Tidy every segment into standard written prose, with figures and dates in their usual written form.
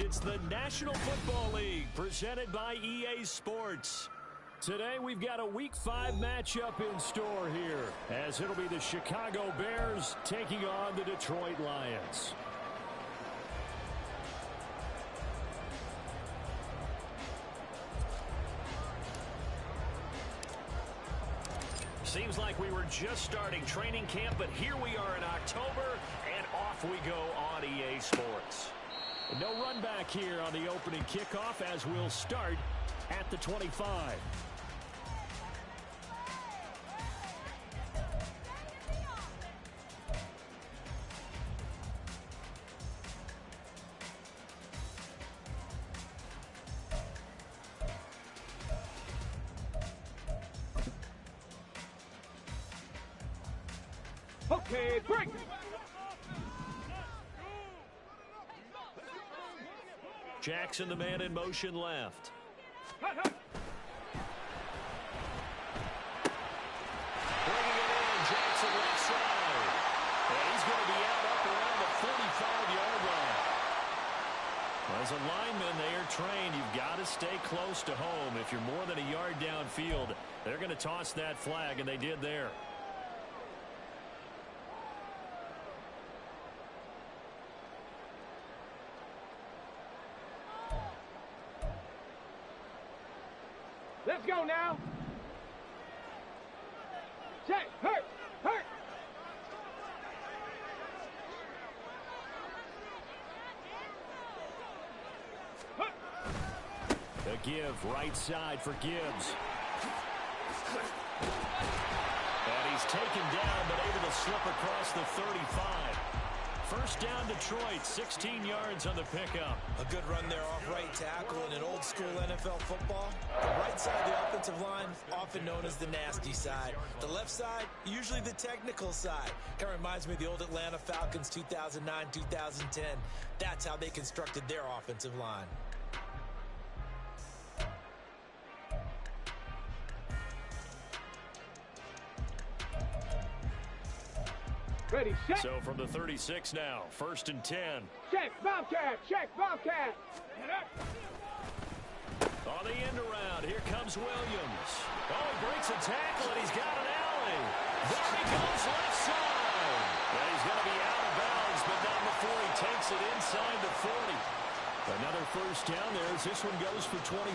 It's the National Football League presented by EA Sports. Today we've got a Week 5 matchup in store here, as it'll be the Chicago Bears taking on the Detroit Lions. Seems like we were just starting training camp, but here we are in October, and off we go on EA Sports. No run back here on the opening kickoff as we'll start at the 25. Okay, break. Jackson, the man in motion left. Bringing it in, Jackson left side. And he's going to be out up around the 45-yard line. As a lineman, they are trained. You've got to stay close to home. If you're more than a yard downfield, they're going to toss that flag, and they did there. Let's go now. Check. Hurt. The give, right side for Gibbs. And he's taken down, but able to slip across the 35. First down, Detroit, 16 yards on the pickup. A good run there off right tackle in an old school NFL football. The right side of the offensive line, often known as the nasty side. The left side, usually the technical side. Kind of reminds me of the old Atlanta Falcons 2009, 2010. That's how they constructed their offensive line. Ready, check. So from the 36 now, 1st and 10. Check, Bobcat. On the end around, here comes Williams. Oh, he breaks a tackle, and he's got an alley. There he goes, left side. And he's going to be out of bounds, but not before he takes it inside the 40. Another first down there as this one goes for 25.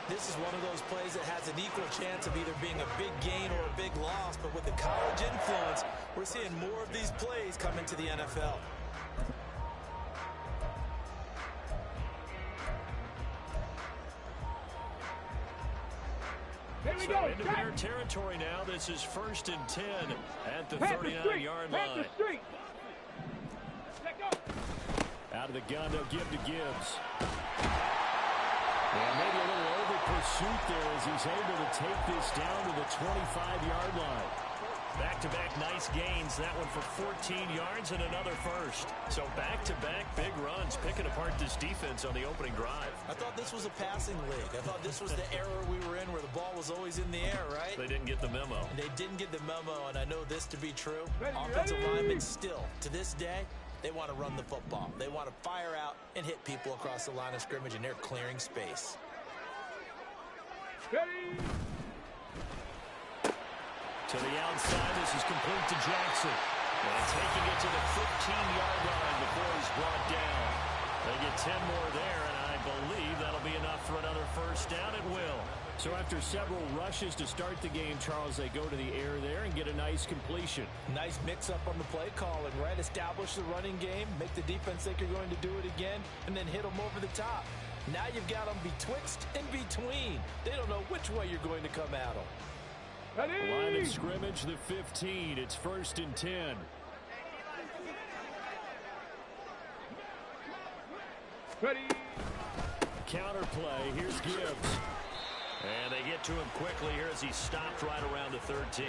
This is one of those plays that has an equal chance of either being a big gain or a big loss, but with the college influence, we're seeing more of these plays come into the NFL. So into their territory now. This is 1st and 10 at the 39-yard line. Out of the gun, they'll give to Gibbs. And maybe a little over pursuit there as he's able to take this down to the 25-yard line. Back-to-back nice gains. That one for 14 yards and another first. So back-to-back big runs, picking apart this defense on the opening drive. I thought this was a passing league. I thought this was the era we were in where the ball was always in the air, right? They didn't get the memo. They didn't get the memo, and I know this to be true. Offensive linemen still, to this day, they want to run the football. They want to fire out and hit people across the line of scrimmage, and they're clearing space. Ready. To the outside, this is complete to Jackson. And taking it to the 15-yard line before he's brought down. They get 10 more there, and I believe that'll be enough for another first down. It will. So after several rushes to start the game, Charles, they go to the air there and get a nice completion. Nice mix-up on the play calling, right? Establish the running game, make the defense think you're going to do it again, and then hit them over the top. Now you've got them betwixt and between. They don't know which way you're going to come at them. Ready. Line of scrimmage, the 15. It's 1st and 10. Ready. Counter play. Here's Gibbs. And they get to him quickly here as he stopped right around the 13.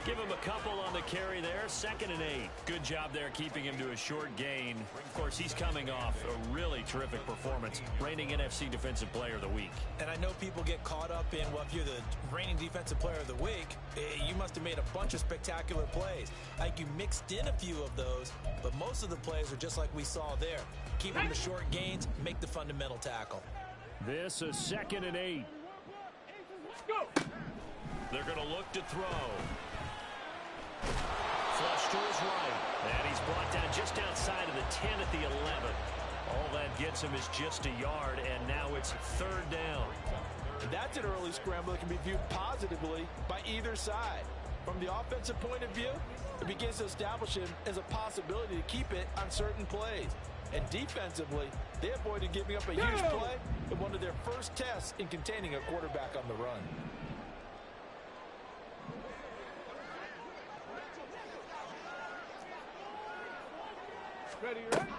Give him a couple on the carry there. 2nd and 8. Good job there keeping him to a short gain. Of course, he's coming off a really terrific performance. Reigning NFC Defensive Player of the Week. And I know people get caught up in, well, if you're the reigning Defensive Player of the Week, you must have made a bunch of spectacular plays. I think you mixed in a few of those, but most of the plays are just like we saw there. Keep them to short gains, make the fundamental tackle. This is 2nd and 8. Go. They're going to look to throw. Flush to his right. And he's brought down just outside of the 10 at the 11. All that gets him is just a yard, and now it's 3rd down. That's an early scramble that can be viewed positively by either side. From the offensive point of view, it begins to establish him as a possibility to keep it on certain plays. And defensively, they avoided giving up a huge play in one of their first tests in containing a quarterback on the run. Ready, ready.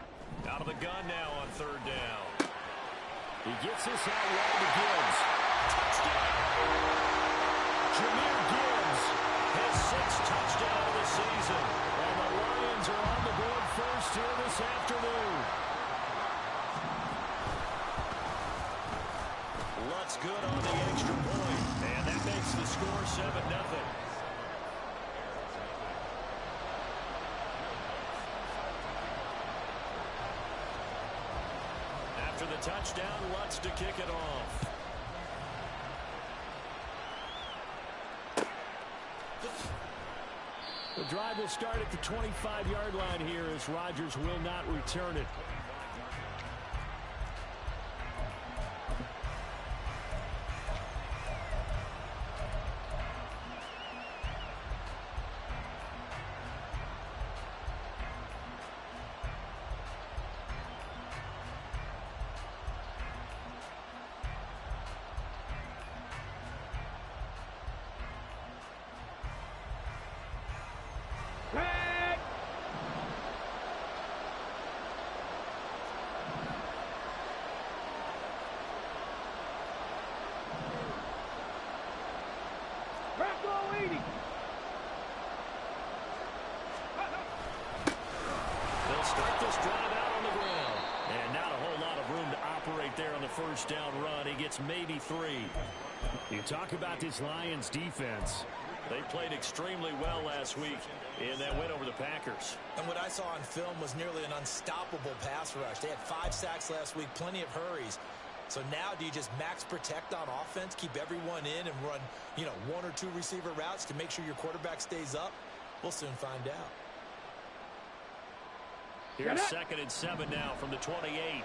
Out of the gun now on 3rd down. He gets this out wide to Gibbs. Touchdown! Jahmyr Gibbs, his 6th touchdown of the season. And the Lions are on the board first here this afternoon. Lutz good on the extra point. And that makes the score 7-0. After the touchdown, Lutz to kick it off. The drive will start at the 25-yard line here as Rodgers will not return it. Back. Back row 80. They'll start this drive out on the ground. And not a whole lot of room to operate there on the 1st down run. He gets maybe 3. You talk about this Lions defense. They played extremely well last week in that win over the Packers. And what I saw on film was nearly an unstoppable pass rush. They had 5 sacks last week, plenty of hurries. So now do you just max protect on offense, keep everyone in and run, 1 or 2 receiver routes to make sure your quarterback stays up? We'll soon find out. Here's 2nd and 7 now from the 28.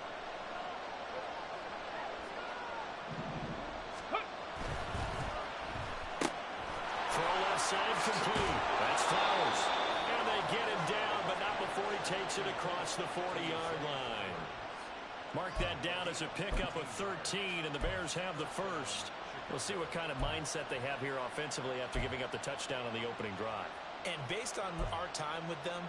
Side complete. That's Flowers. And they get him down, but not before he takes it across the 40-yard line. Mark that down as a pickup of 13, and the Bears have the first. We'll see what kind of mindset they have here offensively after giving up the touchdown on the opening drive. And based on our time with them,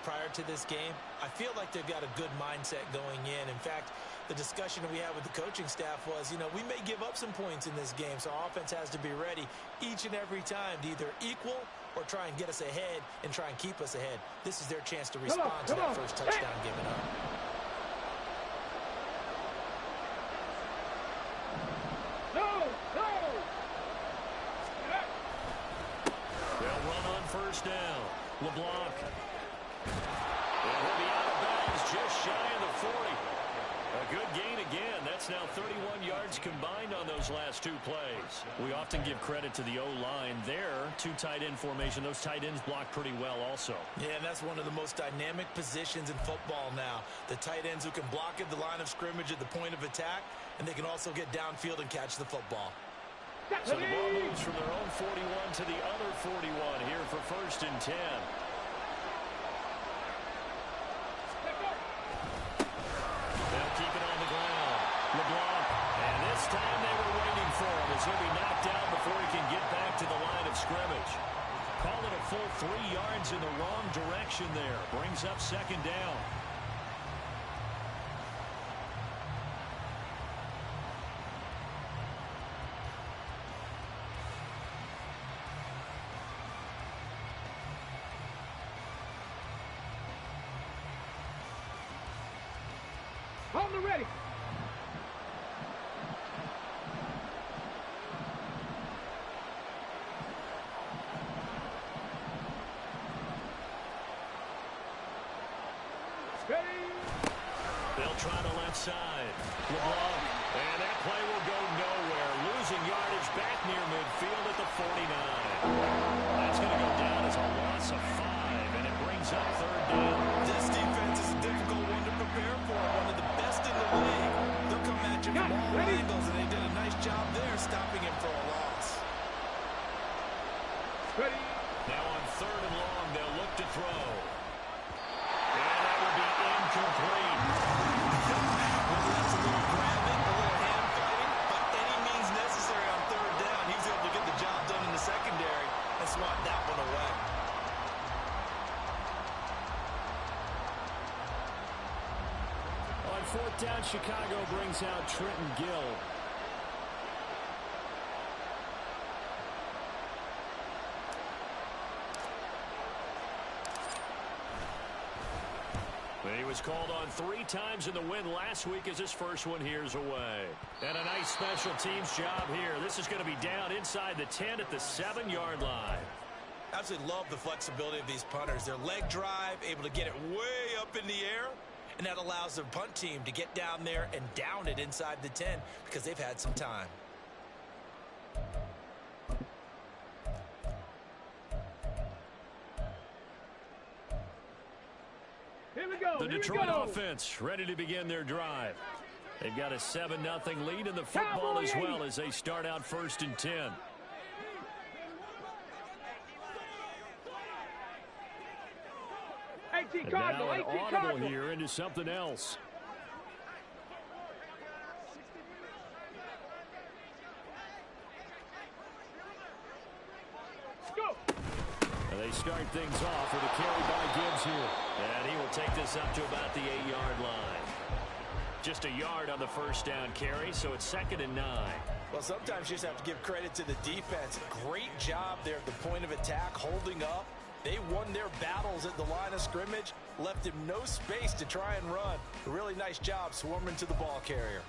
prior to this game, I feel like they've got a good mindset going in. In fact, the discussion that we had with the coaching staff was, we may give up some points in this game, so our offense has to be ready each and every time to either equal or try and get us ahead and try and keep us ahead. This is their chance to respond to that first touchdown given up. They'll run on 1st down. LeBlanc. And he'll be out of bounds just shy of the 40. A good gain again. That's now 31 yards combined on those last 2 plays. We often give credit to the O-line there. 2 tight end formation. Those tight ends block pretty well also. Yeah, and that's one of the most dynamic positions in football now. The tight ends who can block at the line of scrimmage at the point of attack, and they can also get downfield and catch the football. So the ball moves from their own 41 to the other 41 here for 1st and 10. They'll keep it on the ground. LeBlanc. And this time they were waiting for him as he'll be knocked out before he can get back to the line of scrimmage. Call it a full 3 yards in the wrong direction there. Brings up 2nd down. Ready. They'll try the left side. LeBlanc. And that play will go nowhere. Losing yardage back near midfield at the 49. That's going to go down as a loss of 5, and it brings up third down. This defense is a difficult one to prepare for. One of the best in the league. They'll come at you from all angles, and they did a nice job there stopping him for a loss. Ready. Now on third and long, they'll look to throw. And that will be incomplete. Whether that's a little grabbing, a little hand fighting, but any means necessary on third down, he's able to get the job done in the secondary and swat that one away. On fourth down, Chicago brings out Trenton Gill. He was called on 3 times in the win last week as his first one here's away. And a nice special teams job here. This is going to be down inside the 10 at the 7-yard line. Absolutely love the flexibility of these punters. Their leg drive, able to get it way up in the air, and that allows the punt team to get down there and down it inside the 10 because they've had some time. Here we go. The Detroit offense ready to begin their drive. They've got a 7-0 lead in the football as well as they start out 1st and 10. And now an audible here into something else. And they start things off with a carry by Gibbs here. And he will take this up to about the 8-yard line. Just a yard on the first down carry, so it's 2nd and 9. Well, sometimes you just have to give credit to the defense. Great job there at the point of attack, holding up. They won their battles at the line of scrimmage, left him no space to try and run. A really nice job swarming to the ball carrier.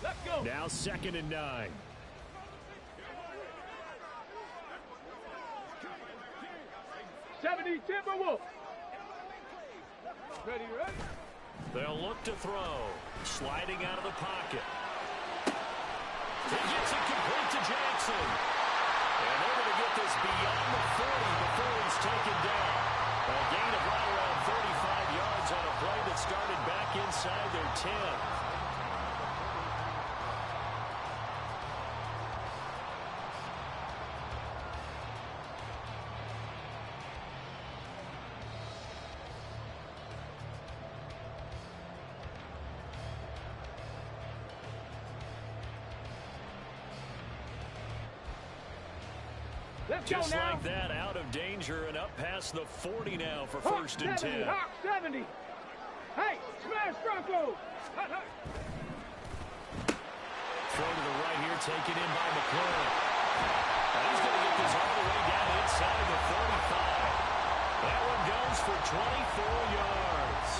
Let's go. Now 2nd and 9. Timberwolf. Ready. They'll look to throw. Sliding out of the pocket. He gets it complete to Jackson. And they're going to get this beyond the 40 before he's taken down. A gain of right around 35 yards on a play that started back inside their 10. Just like that, out of danger and up past the 40 now for 1st and 10. Hawk 70. Hey, smash Bronco. Throw to the right here, taken in by McClure. He's going to get this all the way down inside the 45. That one goes for 24 yards.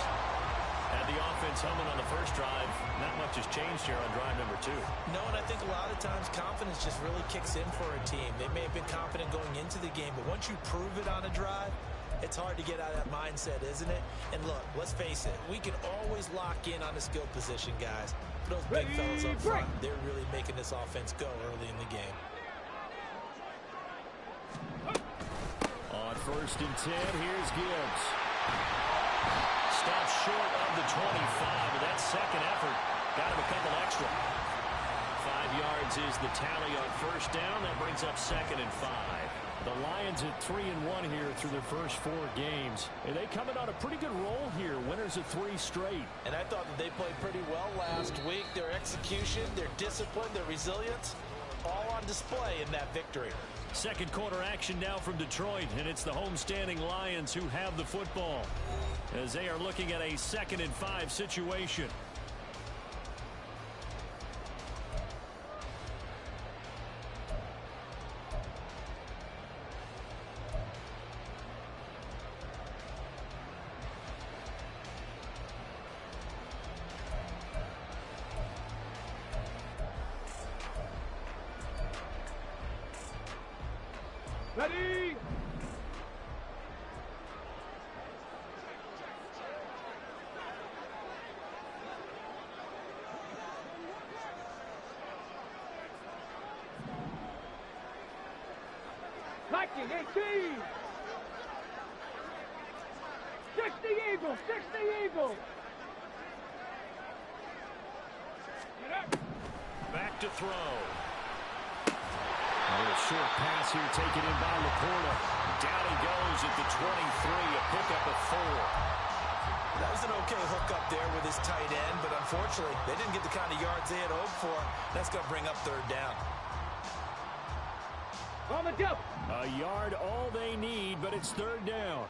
And the offense humming on the first drive. Not much has changed here on drive number 2. No, and I think a lot of times confidence just really kicks in for a team. They may have been confident going into the game, but once you prove it on a drive, it's hard to get out of that mindset, isn't it? And look, let's face it, we can always lock in on a skill position, guys. But those big fellas up front, they're really making this offense go early in the game. On 1st and 10, here's Gibbs. Stopped short of the 25, but that second effort got him a couple extra. 5 yards is the tally on 1st down. That brings up 2nd and 5. The Lions at 3-1 here through their first 4 games. And they coming on a pretty good roll here. Winners of 3 straight. And I thought that they played pretty well last week. Their execution, their discipline, their resilience, all on display in that victory. Second quarter action now from Detroit, and it's the homestanding Lions who have the football as they are looking at a 2nd and 5 situation. Ready? Viking 18! 60 Eagles! 60 Eagles! Get up! Back to throw. A little short pass here taken in by Laporta. Down he goes at the 23, a pickup of 4. That was an okay hookup there with his tight end, but unfortunately, they didn't get the kind of yards they had hoped for. That's going to bring up third down. On the jump! A yard all they need, but it's third down.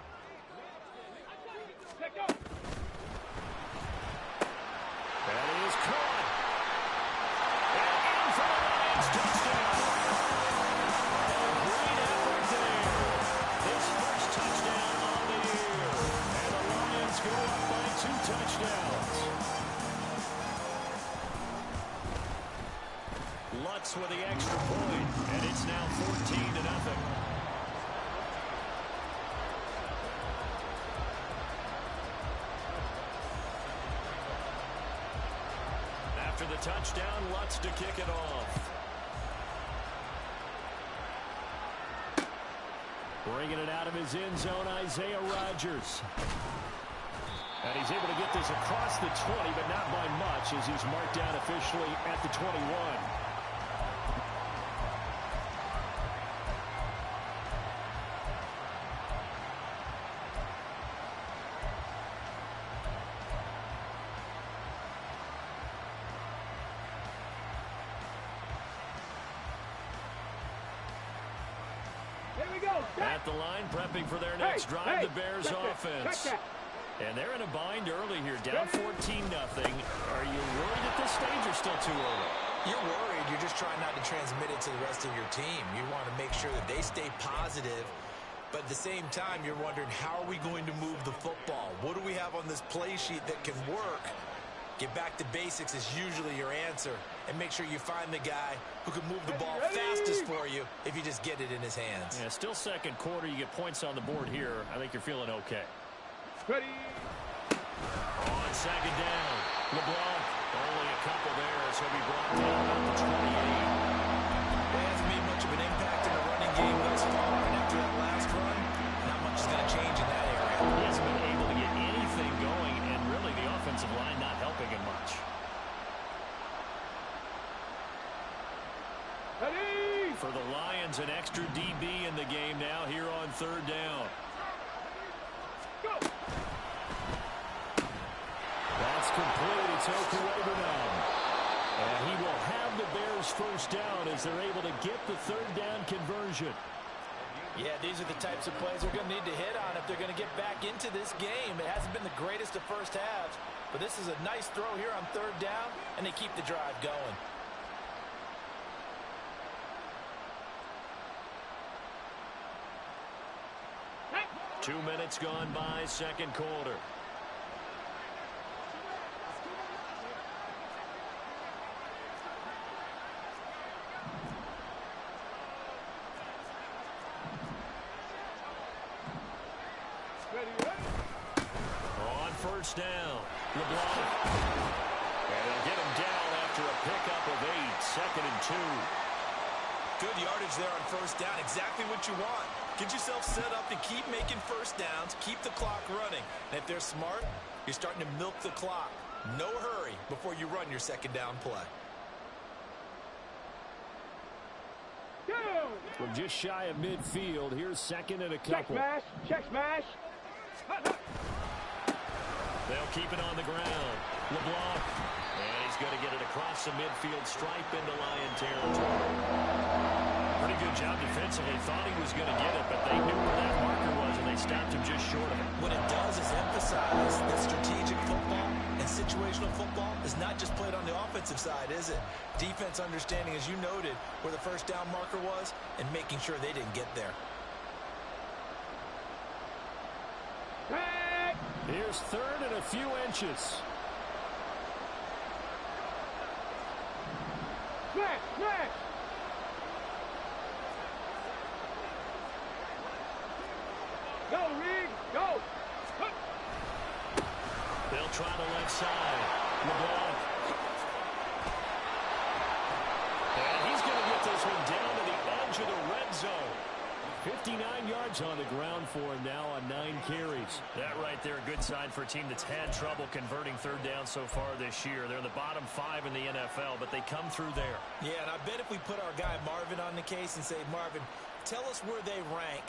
Let go! That is caught. And in for the Lions, touchdown. Great effort there. His first touchdown on the year. And the Lions go up by 2 touchdowns. Lutz with the extra point, and it's now 14-0. After the touchdown, Lutz to kick it off. Bringing it out of his end zone, Isaiah Rodgers. And he's able to get this across the 20, but not by much, as he's marked down officially at the 21. Here we go! At the line, prepping for their next drive, the Bears offense. And they're in a bind early here, down 14-0. Are you worried at this stage or still too early? You're worried. You're just trying not to transmit it to the rest of your team. You want to make sure that they stay positive. But at the same time, you're wondering, how are we going to move the football? What do we have on this play sheet that can work? Get back to basics is usually your answer. And make sure you find the guy who can move the ball fastest for you if you just get it in his hands. Yeah, still second quarter. You get points on the board here. I think you're feeling okay. Ready? On second down, LeBlanc. Only a couple there, so he'll be brought down at the 28. It hasn't made much of an impact in the running game thus far. And after that last run, not much is going to change in that area. He hasn't been able to get anything going, and really the offensive line not helping him much. Ready? For the Lions, an extra DB in the game now here on third down. Go! That's complete. It's Okurebunom. And he will have the Bears first down as they're able to get the third down conversion. Yeah, these are the types of plays they're going to need to hit on if they're going to get back into this game. It hasn't been the greatest of first halves, but this is a nice throw here on third down, and they keep the drive going. Hey! 2 minutes gone by, second quarter. Ready? On first down, LeBlanc. And they'll get him down after a pickup of 8, second and 2. Good yardage there on first down. Exactly what you want. Get yourself set up to keep making first downs, keep the clock running. And if they're smart, you're starting to milk the clock. No hurry before you run your second down play. Go! From just shy of midfield, here's second and a Check couple. smash! Check smash! They'll keep it on the ground. LeBlanc. And he's going to get it across the midfield stripe into Lion territory. Pretty good job defensively. Thought he was going to get it, but they knew where that marker was, and they stopped him just short of it. What it does is emphasize that strategic football and situational football is not just played on the offensive side, is it? Defense understanding, as you noted, where the first down marker was and making sure they didn't get there. Hey! Here's third and a few inches. Smash! Smash! try the left side. LeBlanc. And he's going to get this one down to the edge of the red zone. 59 yards on the ground for him now on 9 carries. That right there, a good sign for a team that's had trouble converting third down so far this year. They're in the bottom 5 in the NFL, but they come through there. Yeah, and I bet if we put our guy Marvin on the case and say, Marvin, tell us where they rank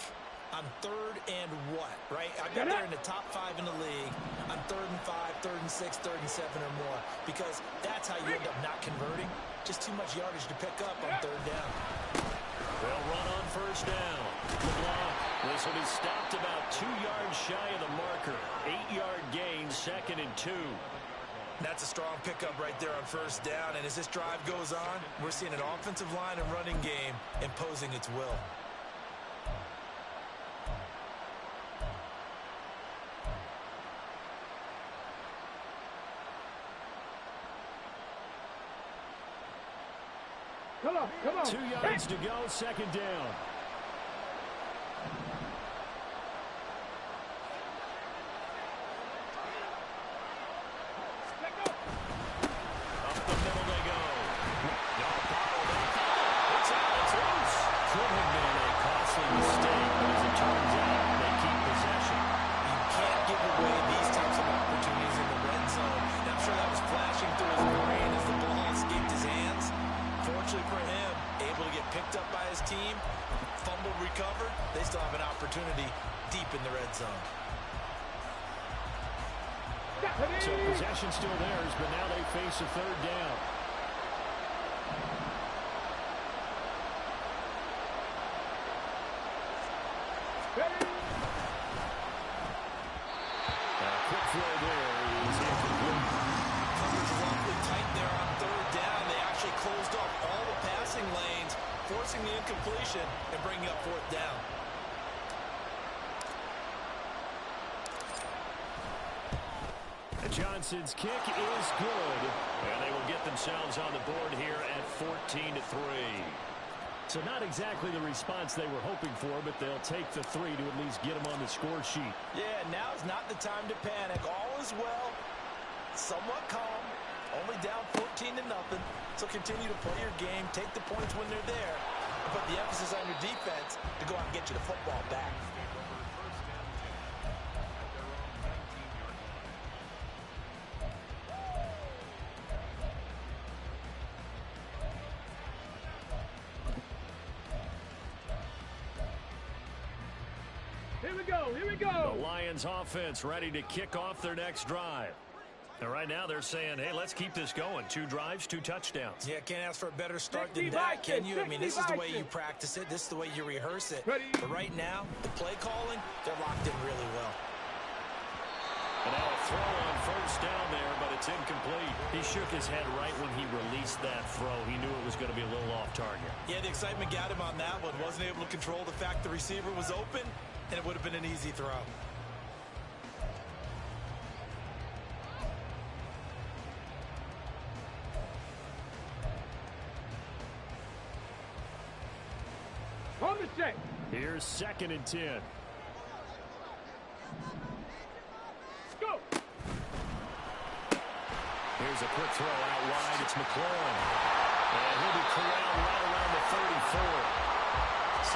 on third and what, right? I bet they're in the top 5 in the league on 3rd and 5, 3rd and 6, 3rd and 7 or more, because that's how you end up not converting. Just too much yardage to pick up on third down. They'll run on first down. LeBlanc. This will be stopped about 2 yards shy of the marker. 8-yard gain, 2nd and 2. That's a strong pickup right there on first down. And as this drive goes on, we're seeing an offensive line and running game imposing its will. Come on. 2 yards to go, 2nd down. Up the middle they go. No, bottled up. It's out, it's loose. Could have been a costly mistake, but as it turns out, they keep possession. You can't give away these types of opportunities in the red zone. And I'm sure that was flashing through his brain as the ball escaped his hands. Fortunately for him, able to get picked up by his team, fumbled, recovered. They still have an opportunity deep in the red zone. So possession still theirs, but now they face a 3rd down. A quick throw there is incomplete. Coverage is awfully tight there on 3rd down. They actually closed off all the passing lanes, forcing the incompletion and bringing up 4th down. Johnson's kick is good, and they will get themselves on the board here at 14-3. So not exactly the response they were hoping for, but they'll take the 3 to at least get them on the score sheet. Yeah, now is not the time to panic. All is well, somewhat calm, only down 14-0. So continue to play your game, take the points when they're there, and put the emphasis on your defense to go out and get you the football back. Here we go. The Lions offense ready to kick off their next drive. And right now they're saying, hey, let's keep this going. 2 drives, 2 touchdowns. Yeah, can't ask for a better start than that, can you? I mean, this is the way you practice it. This is the way you rehearse it. But right now, the play calling, they're locked in really well. And now a throw on first down there, but it's incomplete. He shook his head right when he released that throw. He knew it was going to be a little off target. Yeah, the excitement got him on that one. Wasn't able to control the fact the receiver was open, and it would have been an easy throw. On the check. Here's 2nd and 10. Go. Here's a quick throw out wide. It's McLaurin. And he'll be corralled right around the 34.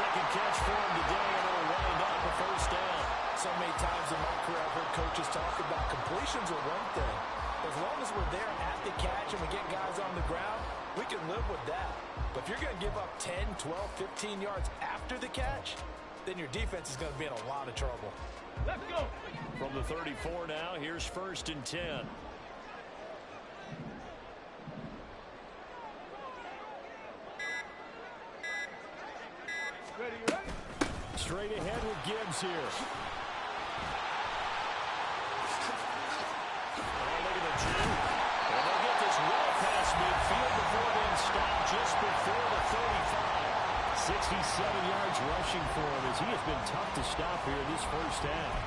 2nd catch for him today, and it'll wind up a first down. So many times in my career I've heard coaches talk about completions are one thing. As long as we're there at the catch and we get guys on the ground, we can live with that. But if you're going to give up 10, 12, 15 yards after the catch, then your defense is going to be in a lot of trouble. Let's go. From the 34 now, here's 1st and 10. Ready. Straight ahead with Gibbs here. And they'll get this well past midfield before being stopped just before the 35. 67 yards rushing for him as he has been tough to stop here this first half.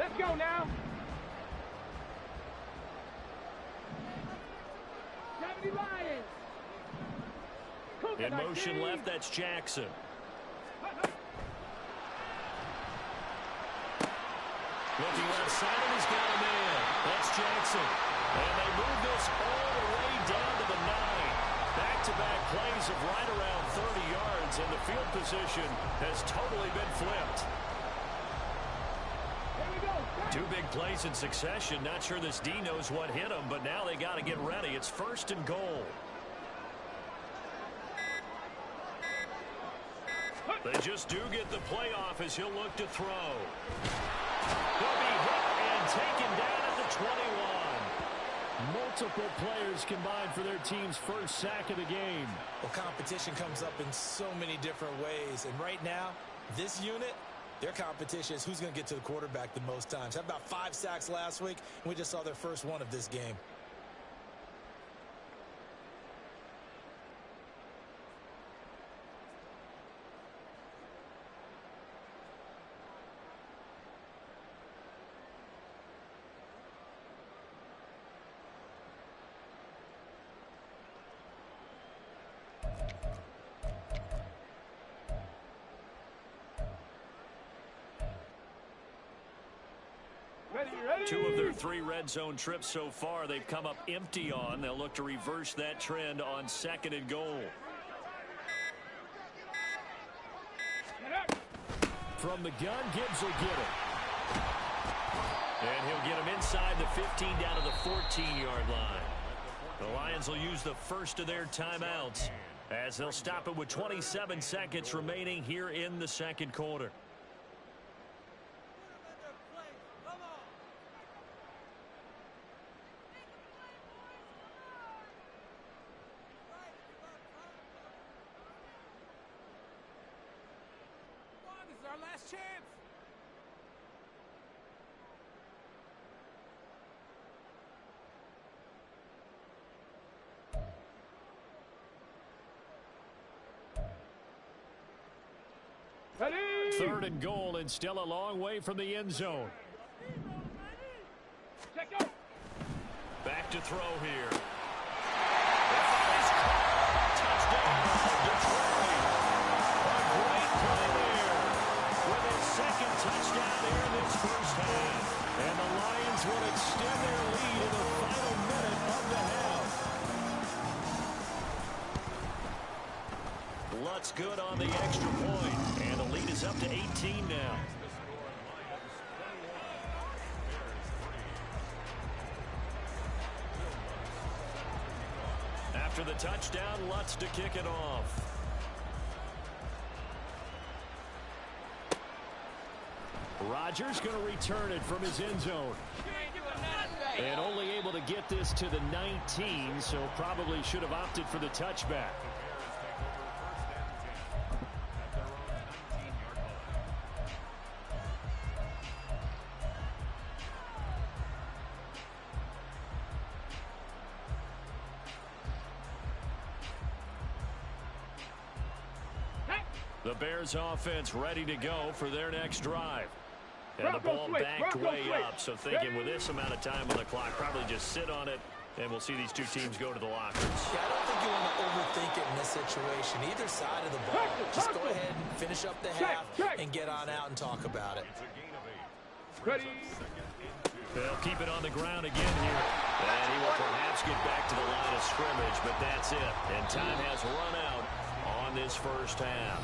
Let's go now. 70 Lions. In motion left, that's Jackson. Looking left side, and he's got a man. That's Jackson. And they move this all the way down to the 9. Back-to-back plays of right around 30 yards, and the field position has totally been flipped. Two big plays in succession. Not sure this D knows what hit him, but now they got to get ready. It's 1st and goal. They just do get the playoff as he'll look to throw. He'll be hit and taken down at the 21. Multiple players combined for their team's first sack of the game. Well, competition comes up in so many different ways. And right now, this unit, their competition is who's going to get to the quarterback the most times. Had about 5 sacks last week, and we just saw their first one of this game. Two of their 3 red zone trips so far they've come up empty on. They'll look to reverse that trend on 2nd and goal. From the gun, Gibbs will get it. And he'll get him inside the 15 down to the 14-yard line. The Lions will use the first of their timeouts as they'll stop it with 27 seconds remaining here in the 2nd quarter. Chance. Ready. 3rd and goal, and still a long way from the end zone. Check out. Back to throw here. Touchdown, Detroit. A great play there with his 2nd touchdown here in this first half. And the Lions will extend their lead in the final minute of the half. Lutz good on the extra point, and the lead is up to 18 now. After the touchdown, Lutz to kick it off. Rodgers going to return it from his end zone. And only able to get this to the 19, so probably should have opted for the touchback. The Bears offense ready to go for their next drive. And the ball backed way up, so thinking with this amount of time on the clock, probably just sit on it, and we'll see these two teams go to the lockers. Yeah, I don't think you want to overthink it in this situation. Either side of the ball, just go ahead and finish up the half and get on out and talk about it. Ready. They'll keep it on the ground again here. And he will perhaps get back to the line of scrimmage, but that's it. And time has run out on this first half.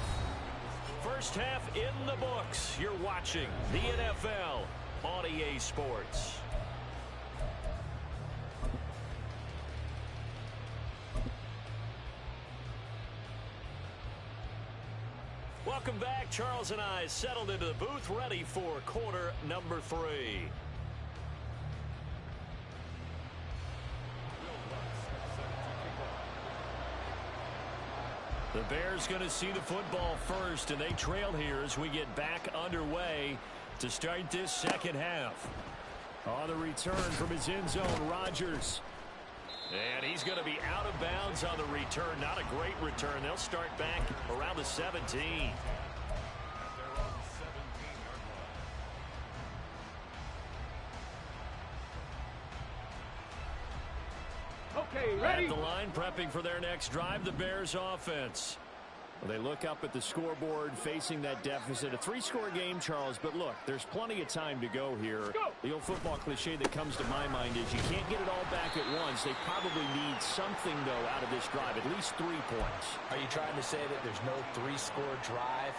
First half in the books. You're watching the NFL on EA Sports. Welcome back. Charles and I settled into the booth, ready for quarter number 3. The Bears going to see the football first, and they trail here as we get back underway to start this second half. On the return from his end zone, Rodgers. And he's going to be out of bounds on the return. Not a great return. They'll start back around the 17. line, prepping for their next drive, the Bears offense. Well, they look up at the scoreboard, facing that deficit. A 3-score game, Charles, but look, there's plenty of time to go here. The old football cliche that comes to my mind is you can't get it all back at once. They probably need something, though, out of this drive, at least 3 points. Are you trying to say that there's no 3-score drive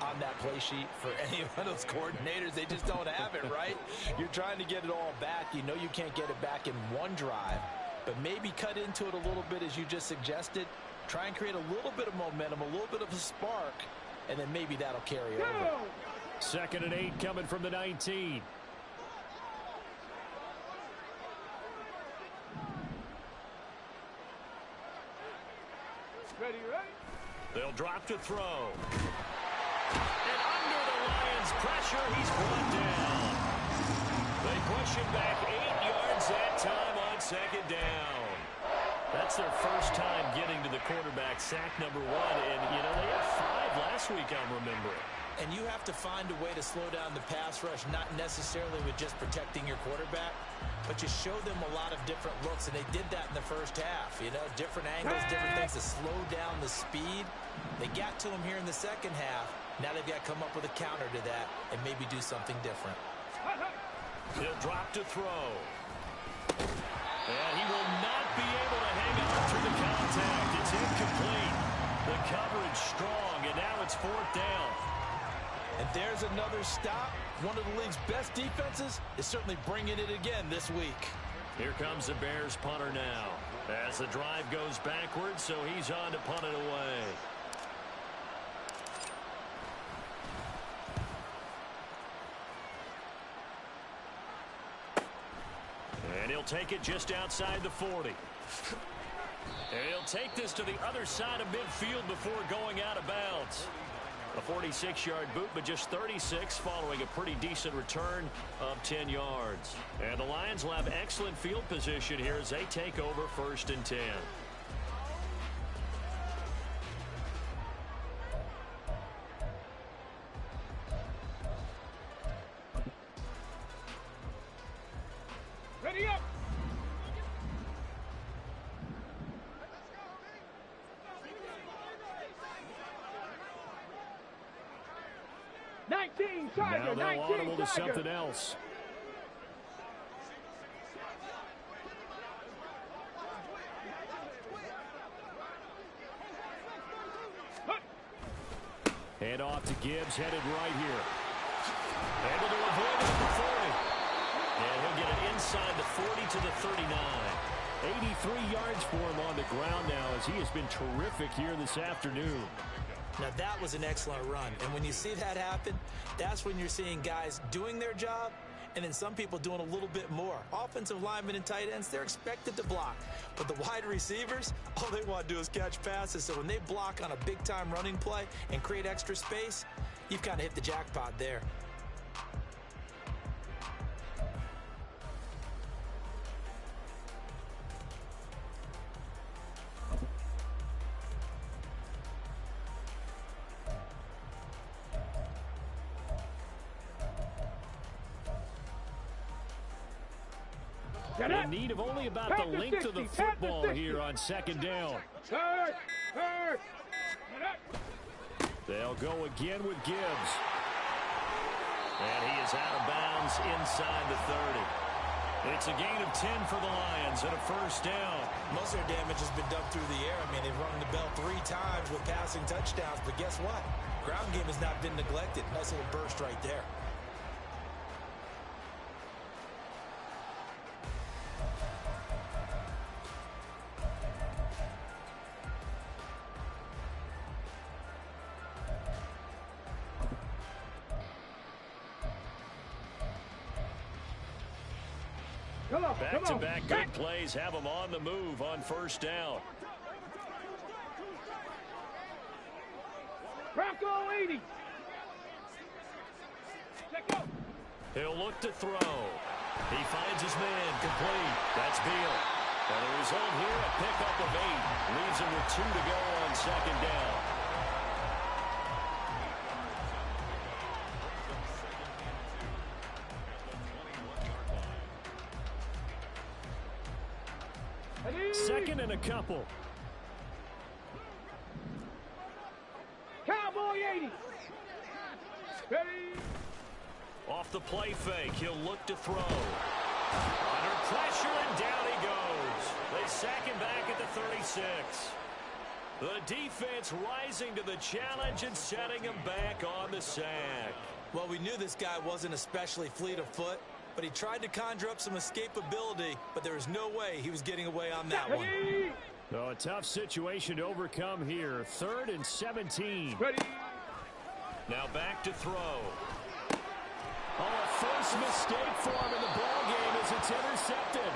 on that play sheet for any of those coordinators? They just don't have it, right? You're trying to get it all back. You know you can't get it back in one drive, but maybe cut into it a little bit as you just suggested. Try and create a little bit of momentum, a little bit of a spark, and then maybe that'll carry over. 2nd and 8 coming from the 19. Ready? They'll drop to throw. And under the Lions' pressure, he's brought down. They push him back 8 yards that time on 2nd down. That's their first time getting to the quarterback, sack number 1. And, you know, they had 5 last week, I'm remembering. And you have to find a way to slow down the pass rush, not necessarily with just protecting your quarterback, but you show them a lot of different looks, and they did that in the first half. You know, different angles, different things to slow down the speed. They got to him here in the second half. Now they've got to come up with a counter to that and maybe do something different. He'll drop to throw. And he will not be able to hang on through the contact. It's incomplete. The coverage strong, and now it's 4th down. And there's another stop. One of the league's best defenses is certainly bringing it again this week. Here comes the Bears punter now. As the drive goes backwards, so he's on to punt it away. And he'll take it just outside the 40. And he'll take this to the other side of midfield before going out of bounds. A 46-yard boot, but just 36 following a pretty decent return of 10 yards. And the Lions will have excellent field position here as they take over 1st and 10. Ready up! Now they'll audible to something else. Hand off to Gibbs, headed right here. Able to avoid it at the 40. And he'll get it inside the 40 to the 39. 83 yards for him on the ground now as he has been terrific here this afternoon. Now that was an excellent run, and when you see that happen, that's when you're seeing guys doing their job and then some people doing a little bit more. Offensive linemen and tight ends, they're expected to block, but the wide receivers, all they want to do is catch passes. So when they block on a big-time running play and create extra space, you've kind of hit the jackpot there. In need of only about the length of the football here on 2nd down. They'll go again with Gibbs. And he is out of bounds inside the 30. It's a gain of 10 for the Lions and a 1st down. Most of their damage has been done through the air. I mean, they've rung the bell 3 times with passing touchdowns, but guess what? Ground game has not been neglected. Nice little burst right there. Back-to-back good plays have them on the move on 1st down. Bronco 80. He'll look to throw. He finds his man complete. That's Beal. And the result here, a pickup of 8. Leaves him with 2 to go on 2nd down. a couple. Cowboy 80. Ready. Off the play fake, he'll look to throw. Under pressure, and down he goes. They sack him back at the 36. The defense rising to the challenge and setting him back on the sack. Well, we knew this guy wasn't especially fleet of foot, but he tried to conjure up some escapability, but there was no way he was getting away on that one. So a tough situation to overcome here. 3rd and 17. Ready. Now back to throw. Oh, a first mistake for him in the ball game as it's intercepted.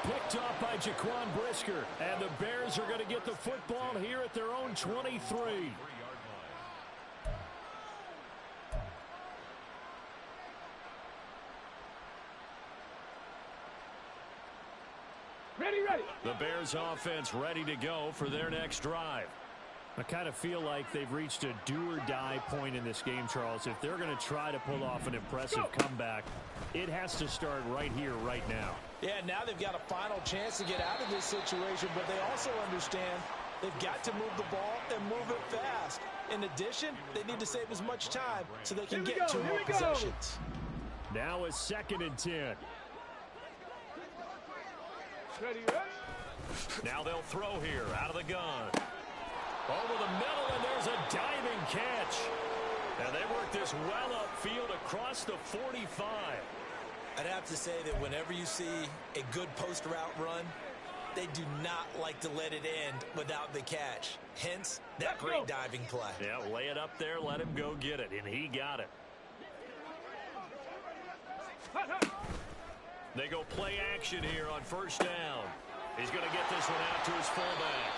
Picked off by Jaquan Brisker. And the Bears are going to get the football here at their own 23. Ready, ready. The Bears offense ready to go for their next drive. I kind of feel like they've reached a do-or-die point in this game, Charles. If they're going to try to pull off an impressive comeback, it has to start right here, right now. Yeah, now they've got a final chance to get out of this situation, but they also understand they've got to move the ball and move it fast. In addition, they need to save as much time so they can get 2 more possessions. Now a 2nd and 10. Ready, ready. Now they'll throw here out of the gun. Over the middle, and there's a diving catch. And they work this well upfield across the 45. I'd have to say that whenever you see a good post route run, they do not like to let it end without the catch. Hence, that great diving play. Yeah, lay it up there, let him go get it, and he got it. They go play action here on 1st down. He's going to get this one out to his fullback.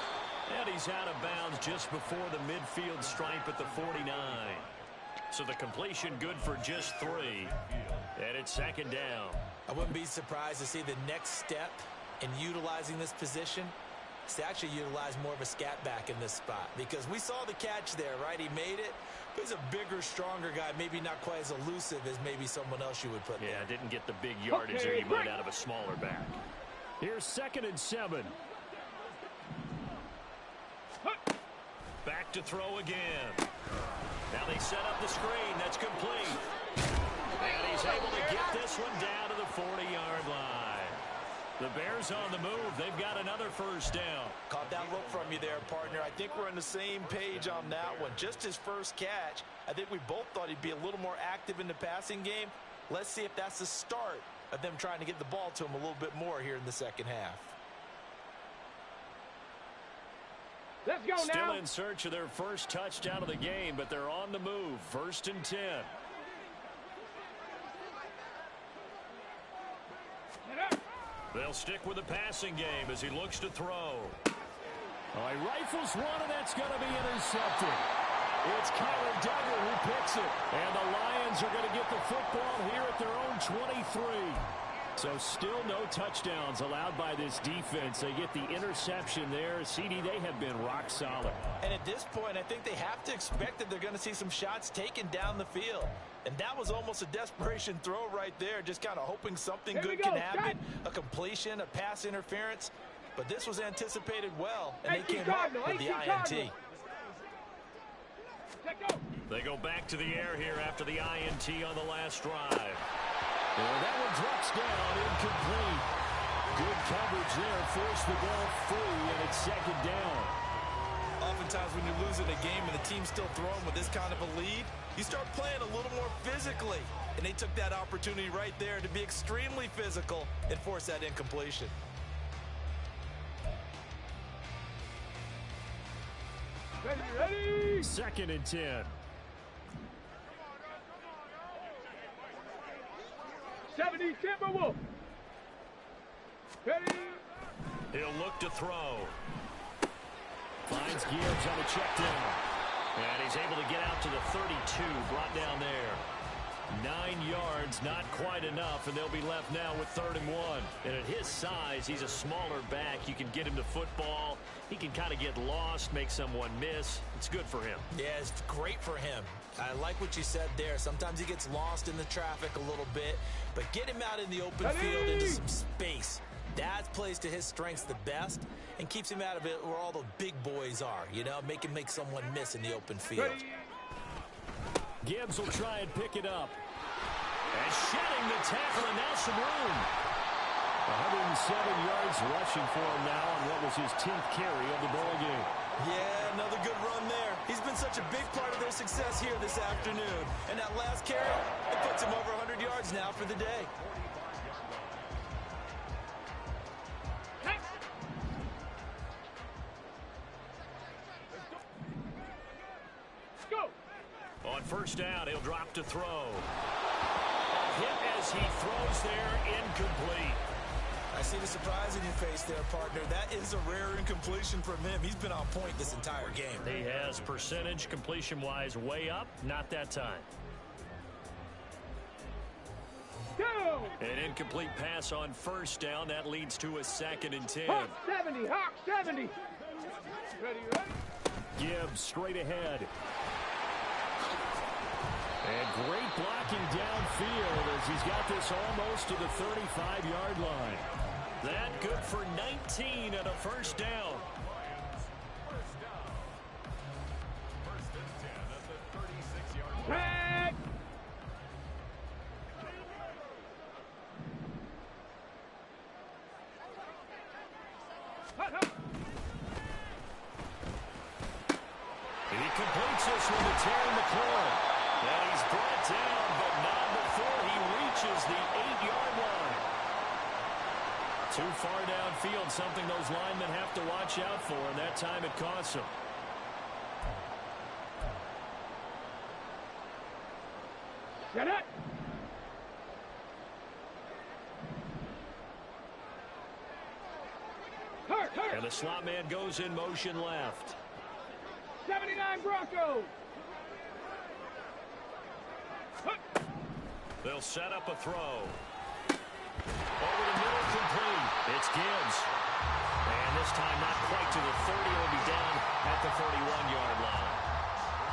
And he's out of bounds just before the midfield stripe at the 49. So the completion good for just 3. And it's 2nd down. I wouldn't be surprised to see the next step in utilizing this position is to actually utilize more of a scat back in this spot. Because we saw the catch there, right? He made it. But he's a bigger, stronger guy. Maybe not quite as elusive as maybe someone else you would put there. Yeah, didn't get the big yardage that he might out of a smaller back. Here's 2nd and 7. Back to throw again. Now they set up the screen. That's complete. And he's able to get this one down to the 40-yard line. The Bears on the move. They've got another 1st down. Caught that look from you there, partner. I think we're on the same page on that one. Just his first catch. I think we both thought he'd be a little more active in the passing game. Let's see if that's the start of them trying to get the ball to him a little bit more here in the 2nd half. Let's go now. Still in search of their first touchdown of the game, but they're on the move. 1st and 10. They'll stick with the passing game as he looks to throw. Oh, he rifles one, and that's going to be intercepted. It's Kyler Duggar who picks it. And the Lions are going to get the football here at their own 23. So still no touchdowns allowed by this defense. They get the interception there. CD, they have been rock solid. And at this point, I think they have to expect that they're going to see some shots taken down the field. And that was almost a desperation throw right there, just kind of hoping something good can happen. A completion, a pass interference. But this was anticipated well, and they came up with the INT. They go back to the air here after the INT on the last drive. And that one drops down, incomplete. Good coverage there, forced the ball free, and it's 2nd down. Oftentimes when you're losing a game and the team's still throwing with this kind of a lead, you start playing a little more physically. And they took that opportunity right there to be extremely physical and force that incompletion. Ready. 2nd and 10. 70 Timberwolf. Ready. He'll look to throw. Finds Gibbs on a check down. And he's able to get out to the 32, brought down there. 9 yards, not quite enough, and they'll be left now with 3rd and 1. And at his size, he's a smaller back. You can get him to football. He can kind of get lost, make someone miss. It's good for him. Yeah, it's great for him. I like what you said there. Sometimes he gets lost in the traffic a little bit, but get him out in the open field into some space. That plays to his strengths the best and keeps him out of it where all the big boys are, you know, make someone miss in the open field. Gibbs will try and pick it up. And shedding the tackle, and now some room. 107 yards rushing for him now on what was his 10th carry of the ball game. Yeah, another good run there. He's been such a big part of their success here this afternoon. And that last carry, it puts him over 100 yards now for the day. On first down, he'll drop to throw. Hit as he throws there, incomplete. I see the surprise in your face there, partner. That is a rare incompletion from him. He's been on point this entire game. He has percentage completion-wise way up, not that time. Go! An incomplete pass on first down. That leads to a 2nd and 10. Hawk 70, Hawk 70. Ready? Gibbs straight ahead. And great blocking downfield as he's got this almost to the 35-yard line. That good for 19 and a first down. Back! He completes this one to Terry McLaurin. And he's brought down, but not before he reaches the 8-yard line. Too far downfield, something those linemen have to watch out for, and that time it costs them. Get it! Hurt! And the slot man goes in motion left. 79 Broncos! They'll set up a throw. Over the middle, complete. It's Gibbs. And this time not quite to the 30. It'll be down at the 41-yard line.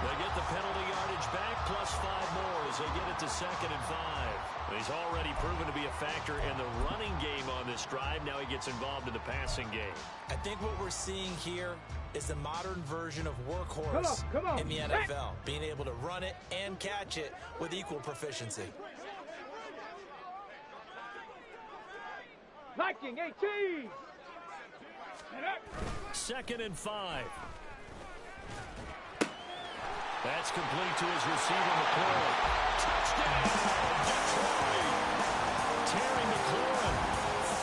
They get the penalty yardage back, plus 5 more as they get it to 2nd and 5. He's already proven to be a factor in the running game on this drive. Now he gets involved in the passing game. I think what we're seeing here is the modern version of workhorse in the NFL, being able to run it and catch it with equal proficiency. Viking 18! 2nd and 5. That's complete to his receiver, McLaurin. Touchdown, Detroit! Terry McLaurin,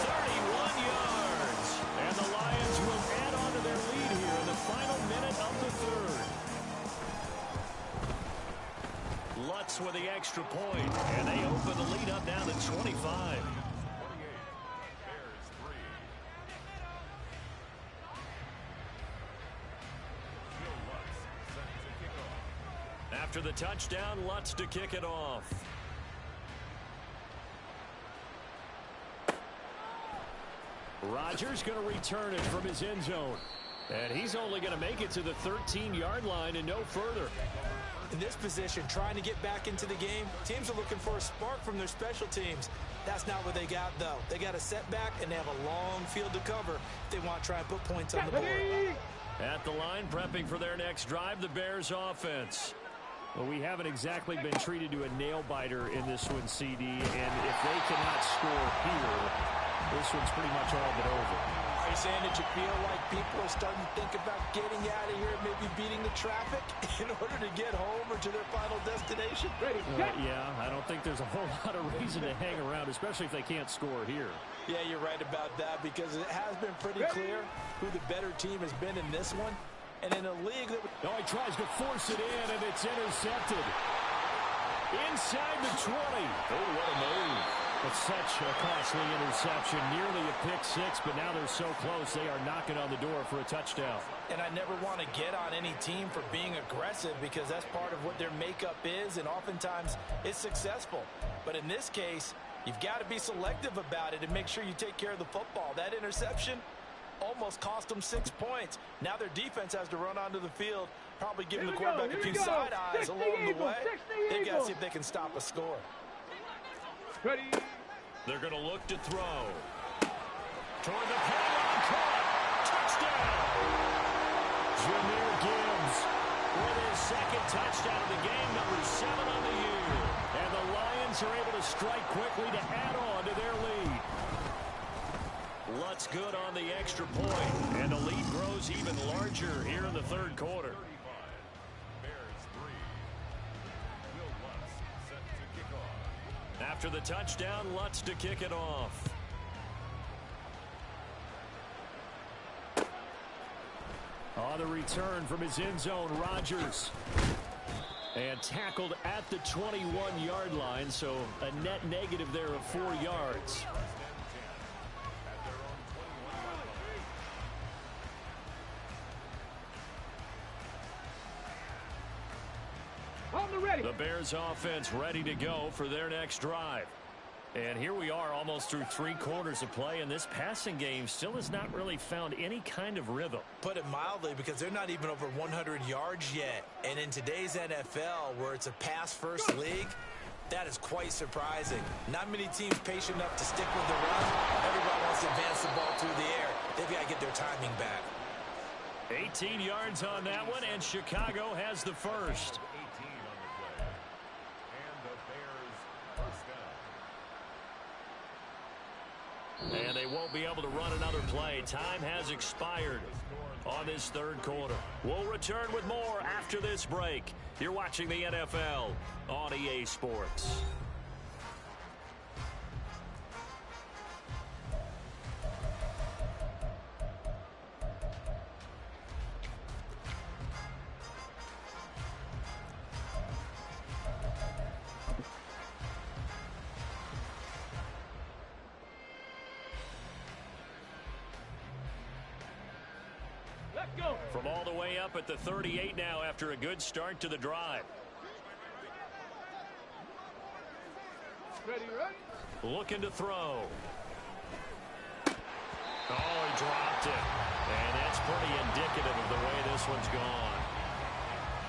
31 yards. And the Lions will add on to their lead here in the final minute of the 3rd. Lutz with the extra point, and they open the lead up down to 25. After the touchdown, Lutz to kick it off. Rodgers going to return it from his end zone. And he's only going to make it to the 13-yard line and no further. In this position, trying to get back into the game, teams are looking for a spark from their special teams. That's not what they got, though. They got a setback, and they have a long field to cover if they want to try and put points on the board. At the line, prepping for their next drive, the Bears offense. Well, we haven't exactly been treated to a nail-biter in this one, CD, and if they cannot score here, this one's pretty much all but over. Are you saying that you feel like people are starting to think about getting out of here, maybe beating the traffic in order to get home or to their final destination? Yeah, I don't think there's a whole lot of reason to hang around, especially if they can't score here. Yeah, you're right about that, because it has been pretty clear who the better team has been in this one. And in a league that... Oh, he tries to force it in, and it's intercepted. Inside the 20. Oh, what a move. It's such a costly interception. Nearly a pick six, but now they're so close, they are knocking on the door for a touchdown. And I never want to get on any team for being aggressive, because that's part of what their makeup is, and oftentimes it's successful. But in this case, you've got to be selective about it and make sure you take care of the football. That interception almost cost them 6 points. Now their defense has to run onto the field, probably giving the quarterback a few side eyes along the way. They've got to see if they can stop a score. Ready. They're going to look to throw. Toward the pylon, caught. Touchdown. Jahmyr Gibbs with his second touchdown of the game, number 7 on the year. And the Lions are able to strike quickly to add on to their lead. Lutz good on the extra point, and the lead grows even larger here in the third quarter. After the touchdown, Lutz to kick it off. On the return from his end zone, Rodgers. And tackled at the 21-yard line, so a net negative there of 4 yards. The Bears offense ready to go for their next drive. And here we are almost through 3 quarters of play, and this passing game still has not really found any kind of rhythm. Put it mildly, because they're not even over 100 yards yet. And in today's NFL, where it's a pass-first league, that is quite surprising. Not many teams patient enough to stick with the run. Everybody wants to advance the ball through the air. They've got to get their timing back. 18 yards on that one, and Chicago has the first. And they won't be able to run another play. Time has expired on this third quarter. We'll return with more after this break. You're watching the NFL on EA Sports. From all the way up at the 38 now after a good start to the drive. Ready? Looking to throw. Oh, he dropped it. And that's pretty indicative of the way this one's gone.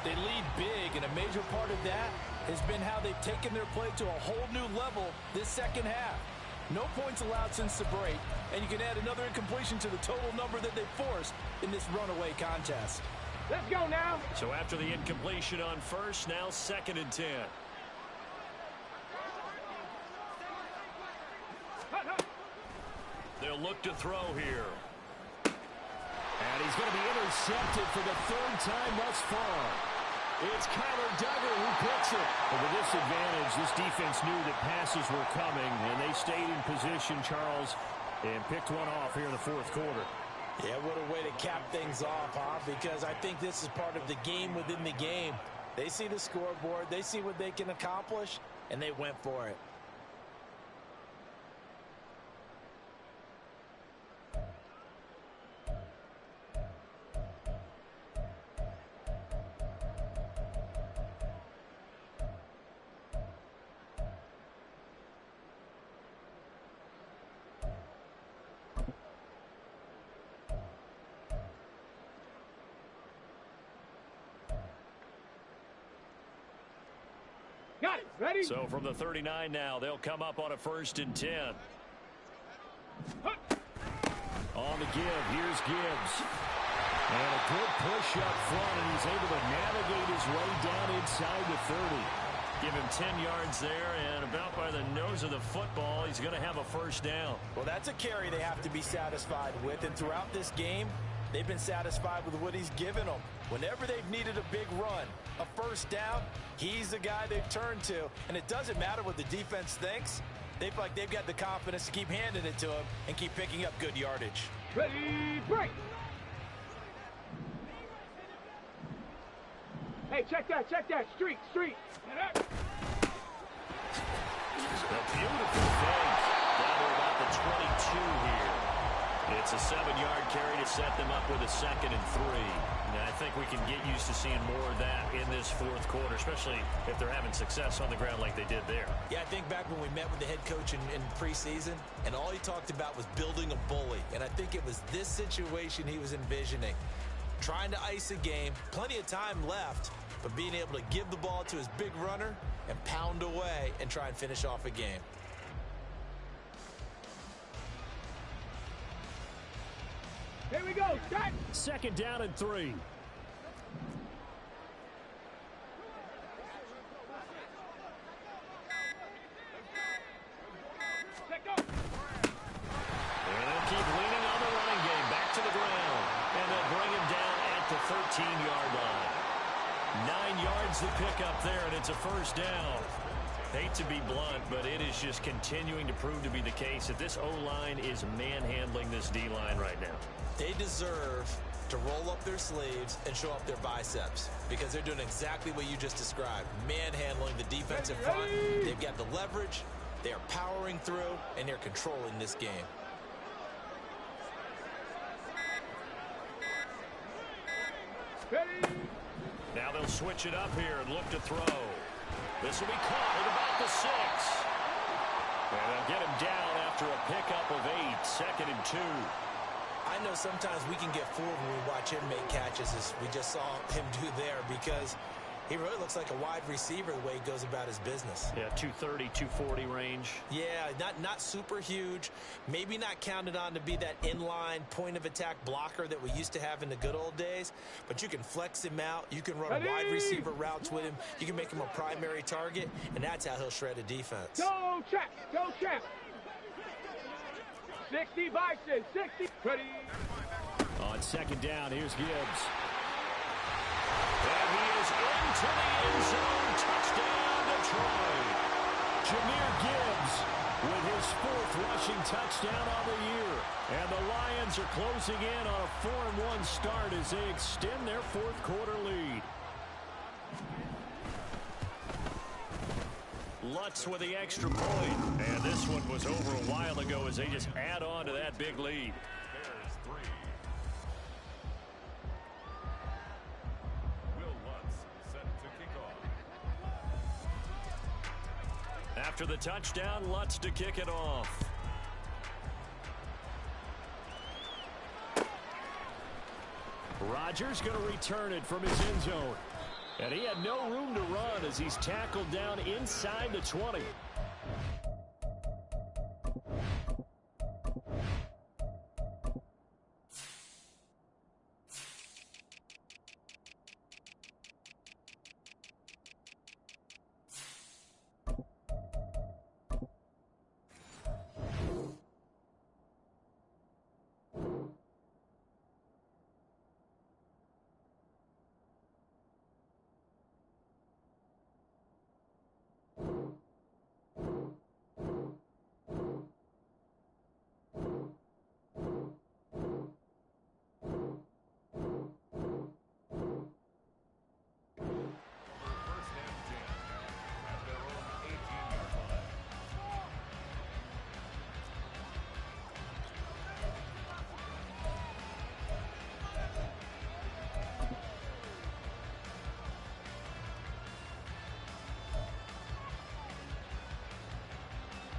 They lead big, and a major part of that has been how they've taken their play to a whole new level this second half. No points allowed since the break, and you can add another incompletion to the total number that they forced in this runaway contest. Let's go now. So after the incompletion on first, now 2nd and 10. They'll look to throw here. And he's going to be intercepted for the 3rd time thus far. It's Kyler Duggar who picks it. But with this advantage, this defense knew that passes were coming, and they stayed in position, Charles, and picked one off here in the 4th quarter. Yeah, what a way to cap things off, huh? Because I think this is part of the game within the game. They see the scoreboard, they see what they can accomplish, and they went for it. Got it. Ready? So from the 39 now, they'll come up on a 1st and 10. On the give, here's Gibbs. And a good push up front, and he's able to navigate his way down inside the 30. Give him 10 yards there, and about by the nose of the football, he's going to have a 1st down. Well, that's a carry they have to be satisfied with, and throughout this game, they've been satisfied with what he's given them. Whenever they've needed a big run, a 1st down, he's the guy they've turned to. And it doesn't matter what the defense thinks. They feel like they've got the confidence to keep handing it to him and keep picking up good yardage. Ready, break. Hey, check that. Street. A beautiful fake down to about the 22 here. It's a 7-yard carry to set them up with a 2nd and 3. And I think we can get used to seeing more of that in this 4th quarter, especially if they're having success on the ground like they did there. Yeah, I think back when we met with the head coach in preseason, and all he talked about was building a bully. And I think it was this situation he was envisioning. Trying to ice a game, plenty of time left, but being able to give the ball to his big runner and pound away and try and finish off a game. Second down and 3. Keep leaning on the running game. Back to the ground. And they'll bring him down at the 13-yard line. 9 yards to pick up there, and it's a first down. Hate to be blunt, but it is just continuing to prove to be the case that this O-line is manhandling this D-line right now. They deserve to roll up their sleeves and show up their biceps because they're doing exactly what you just described, manhandling the defensive front. They've got the leverage, they are powering through, and they're controlling this game. Now they'll switch it up here and look to throw. This will be caught at about the 6. And they'll get him down after a pickup of 8. Second and 2. I know sometimes we can get fooled when we watch him make catches, as we just saw him do there, because he really looks like a wide receiver the way he goes about his business. Yeah, 230, 240 range. Yeah, not super huge. Maybe not counted on to be that inline point-of-attack blocker that we used to have in the good old days. But you can flex him out. You can run wide receiver routes with him. You can make him a primary target, and that's how he'll shred a defense. Go, check. Go, check. 60 Bison, 60. Ready. On second down, here's Gibbs. And he is into the end zone. Touchdown, Detroit. Jahmyr Gibbs with his 4th rushing touchdown on the year. And the Lions are closing in on a 4-1 start as they extend their 4th quarter lead. Lutz with the extra point. And this one was over a while ago as they just add on to that big lead. After the touchdown, Lutz to kick it off. Rodgers going to return it from his end zone. And he had no room to run as he's tackled down inside the 20.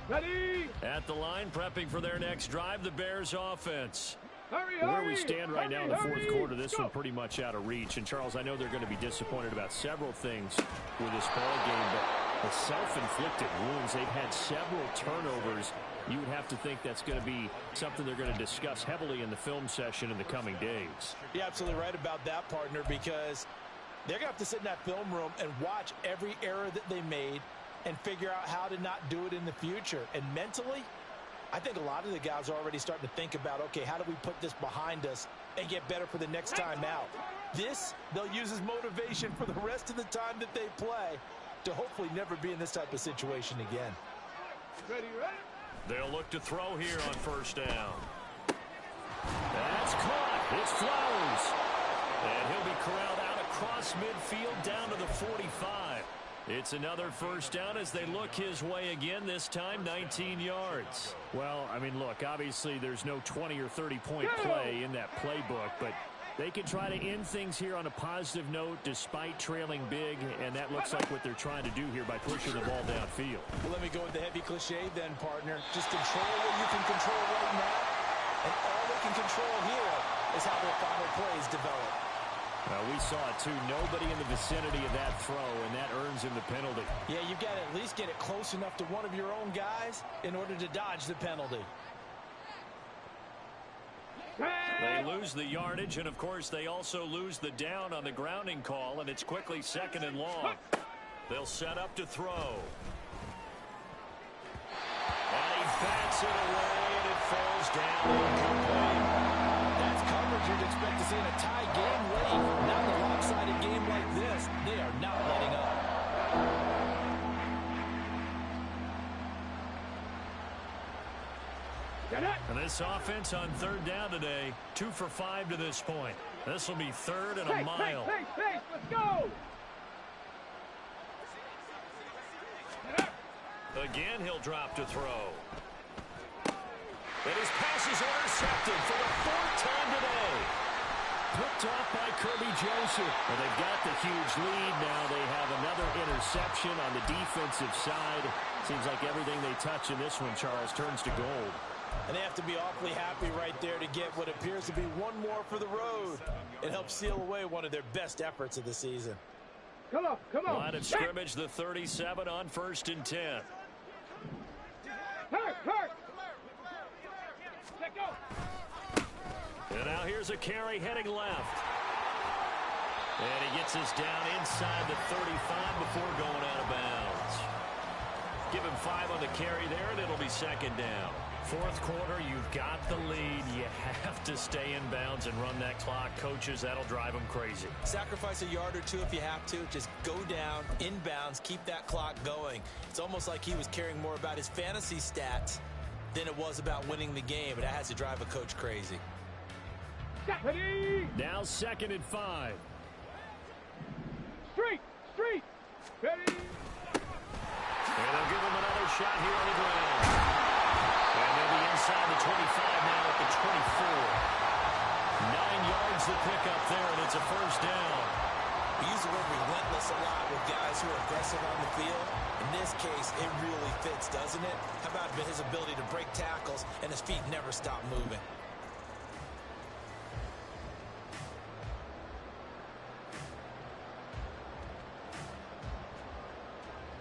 Ready. At the line, prepping for their next drive, the Bears offense. Hurry, Where we stand right now in the 4th quarter, this one pretty much out of reach. And, Charles, I know they're going to be disappointed about several things with this ball game, but the self-inflicted wounds, they've had several turnovers. You would have to think that's going to be something they're going to discuss heavily in the film session in the coming days. You're absolutely right about that, partner, because they're going to have to sit in that film room and watch every error that they made and figure out how to not do it in the future. And mentally, I think a lot of the guys are already starting to think about, okay, how do we put this behind us and get better for the next time out? This, they'll use as motivation for the rest of the time that they play to hopefully never be in this type of situation again. Ready. They'll look to throw here on first down. That's caught. It's Flowers. And he'll be corralled out across midfield down to the 45. It's another first down as they look his way again, this time 19 yards. Well, I mean, look, obviously there's no 20 or 30-point play in that playbook, but they can try to end things here on a positive note despite trailing big, and that looks like what they're trying to do here by pushing the ball downfield. Well, let me go with the heavy cliche then, partner. Just control what you can control right now, and all they can control here is how their final plays develop. We saw it, too. Nobody in the vicinity of that throw, and that earns him the penalty. Yeah, you've got to at least get it close enough to one of your own guys in order to dodge the penalty. Hey! They lose the yardage, and of course they also lose the down on the grounding call, and it's quickly 2nd and long. They'll set up to throw. And he bats it away, and it falls down incomplete. That's coverage you'd expect to see in a tie game late. Not in a lopsided game like this. They are not letting up. And this offense on 3rd down today, 2 for 5 to this point. This will be 3rd and a mile. Pace, let's go! Again, he'll drop to throw. And his pass is intercepted for the 4th time today. Picked off by Kirby Joseph. Well, they've got the huge lead. Now they have another interception on the defensive side. Seems like everything they touch in this one, Charles, turns to gold. And they have to be awfully happy right there to get what appears to be one more for the road. It helps seal away one of their best efforts of the season. Come on. Line of scrimmage, the 37 on 1st and 10. Hurt! Let go! And now here's a carry heading left. And he gets us down inside the 35 before going out of bounds. Give him 5 on the carry there, and it'll be 2nd down. 4th quarter, you've got the lead. You have to stay in bounds and run that clock. Coaches, that'll drive them crazy. Sacrifice a yard or 2 if you have to. Just go down, in bounds, keep that clock going. It's almost like he was caring more about his fantasy stats than it was about winning the game, and that has to drive a coach crazy. Now 2nd and 5. Street! Ready! And they'll give him another shot here on the ground. And they'll be inside the 25 now at the 24. 9 yards to pick up there, and it's a 1st down. We use the word relentless a lot with guys who are aggressive on the field. In this case, it really fits, doesn't it? How about his ability to break tackles and his feet never stop moving?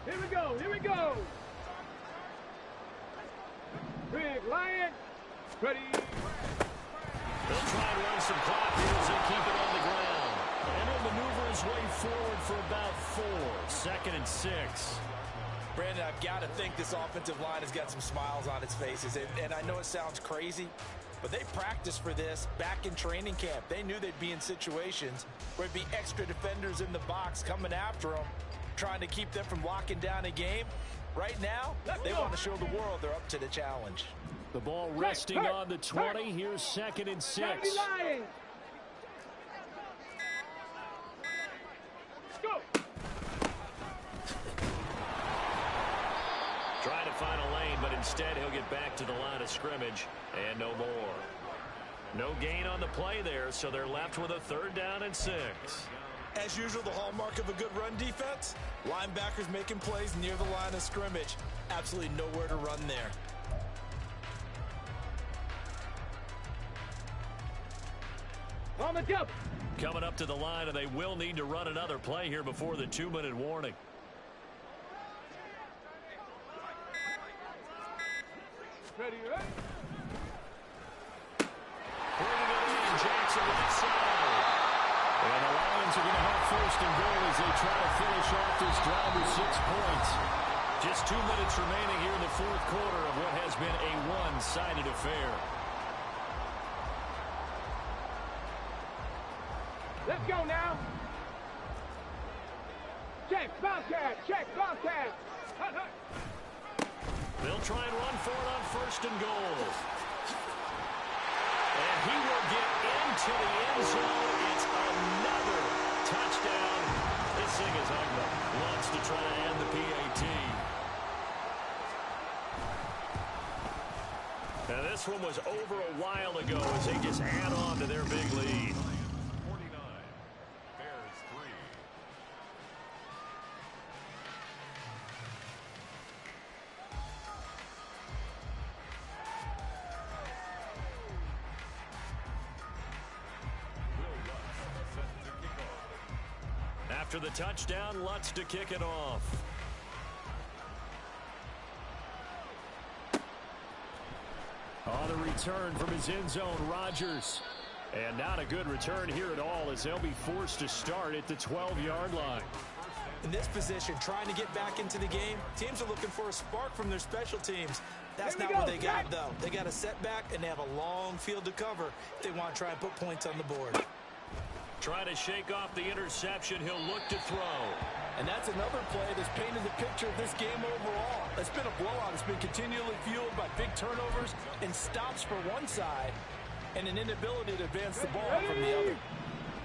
Here we go! Big Lion, ready! They'll try and run some clock here as they keep it on the ground. And he'll maneuver his way forward for about 4. 2nd and 6. Brandon, I've got to think this offensive line has got some smiles on its faces. And I know it sounds crazy, but they practiced for this back in training camp. They knew they'd be in situations where there'd be extra defenders in the box coming after them, trying to keep them from locking down a game. Right now, they want to show the world they're up to the challenge. The ball resting on the 20. Here's 2nd and 6. Go! Trying to find a lane, but instead he'll get back to the line of scrimmage and no more. No gain on the play there, so they're left with a 3rd down and 6. As usual, the hallmark of a good run defense, linebackers making plays near the line of scrimmage. Absolutely nowhere to run there. On the jump! Coming up to the line, and they will need to run another play here before the 2-minute warning. Ready? Bringing it in, Jackson left side. And the Lions are going to have 1st and goal as they try to finish off this drive with 6 points. Just 2 minutes remaining here in the 4th quarter of what has been a one-sided affair. Let's go now! Check, Bobcat! They'll try and run for it on 1st and goal. And he will get into the end zone. It's another touchdown. This thing is ugly. Wants to try to end the PAT. Now this one was over a while ago as they just add on to their big lead. 49, Bears 3. After the touchdown, Lutz to kick it off. On the return from his end zone, Rodgers. And not a good return here at all, as they'll be forced to start at the 12-yard line. In this position, trying to get back into the game, teams are looking for a spark from their special teams. That's not what they got, though. They got a setback, and they have a long field to cover if they want to try and put points on the board. Trying to shake off the interception. He'll look to throw. And that's another play that's painted the picture of this game overall. It's been a blowout. It's been continually fueled by big turnovers and stops for one side and an inability to advance the ball from the other.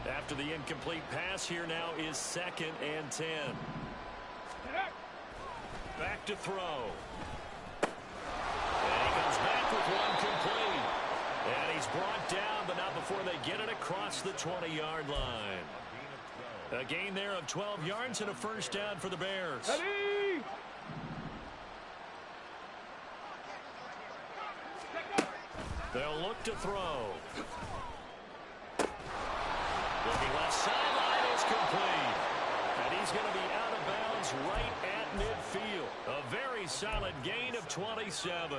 After the incomplete pass, here now is 2nd and 10. Back to throw. And he comes back with one complete. And he's brought down, but not before they get it across the 20-yard line. A gain there of 12 yards and a first down for the Bears. Ready? They'll look to throw. Looking left sideline, is complete. And he's going to be out of bounds right at midfield. A very solid gain of 27.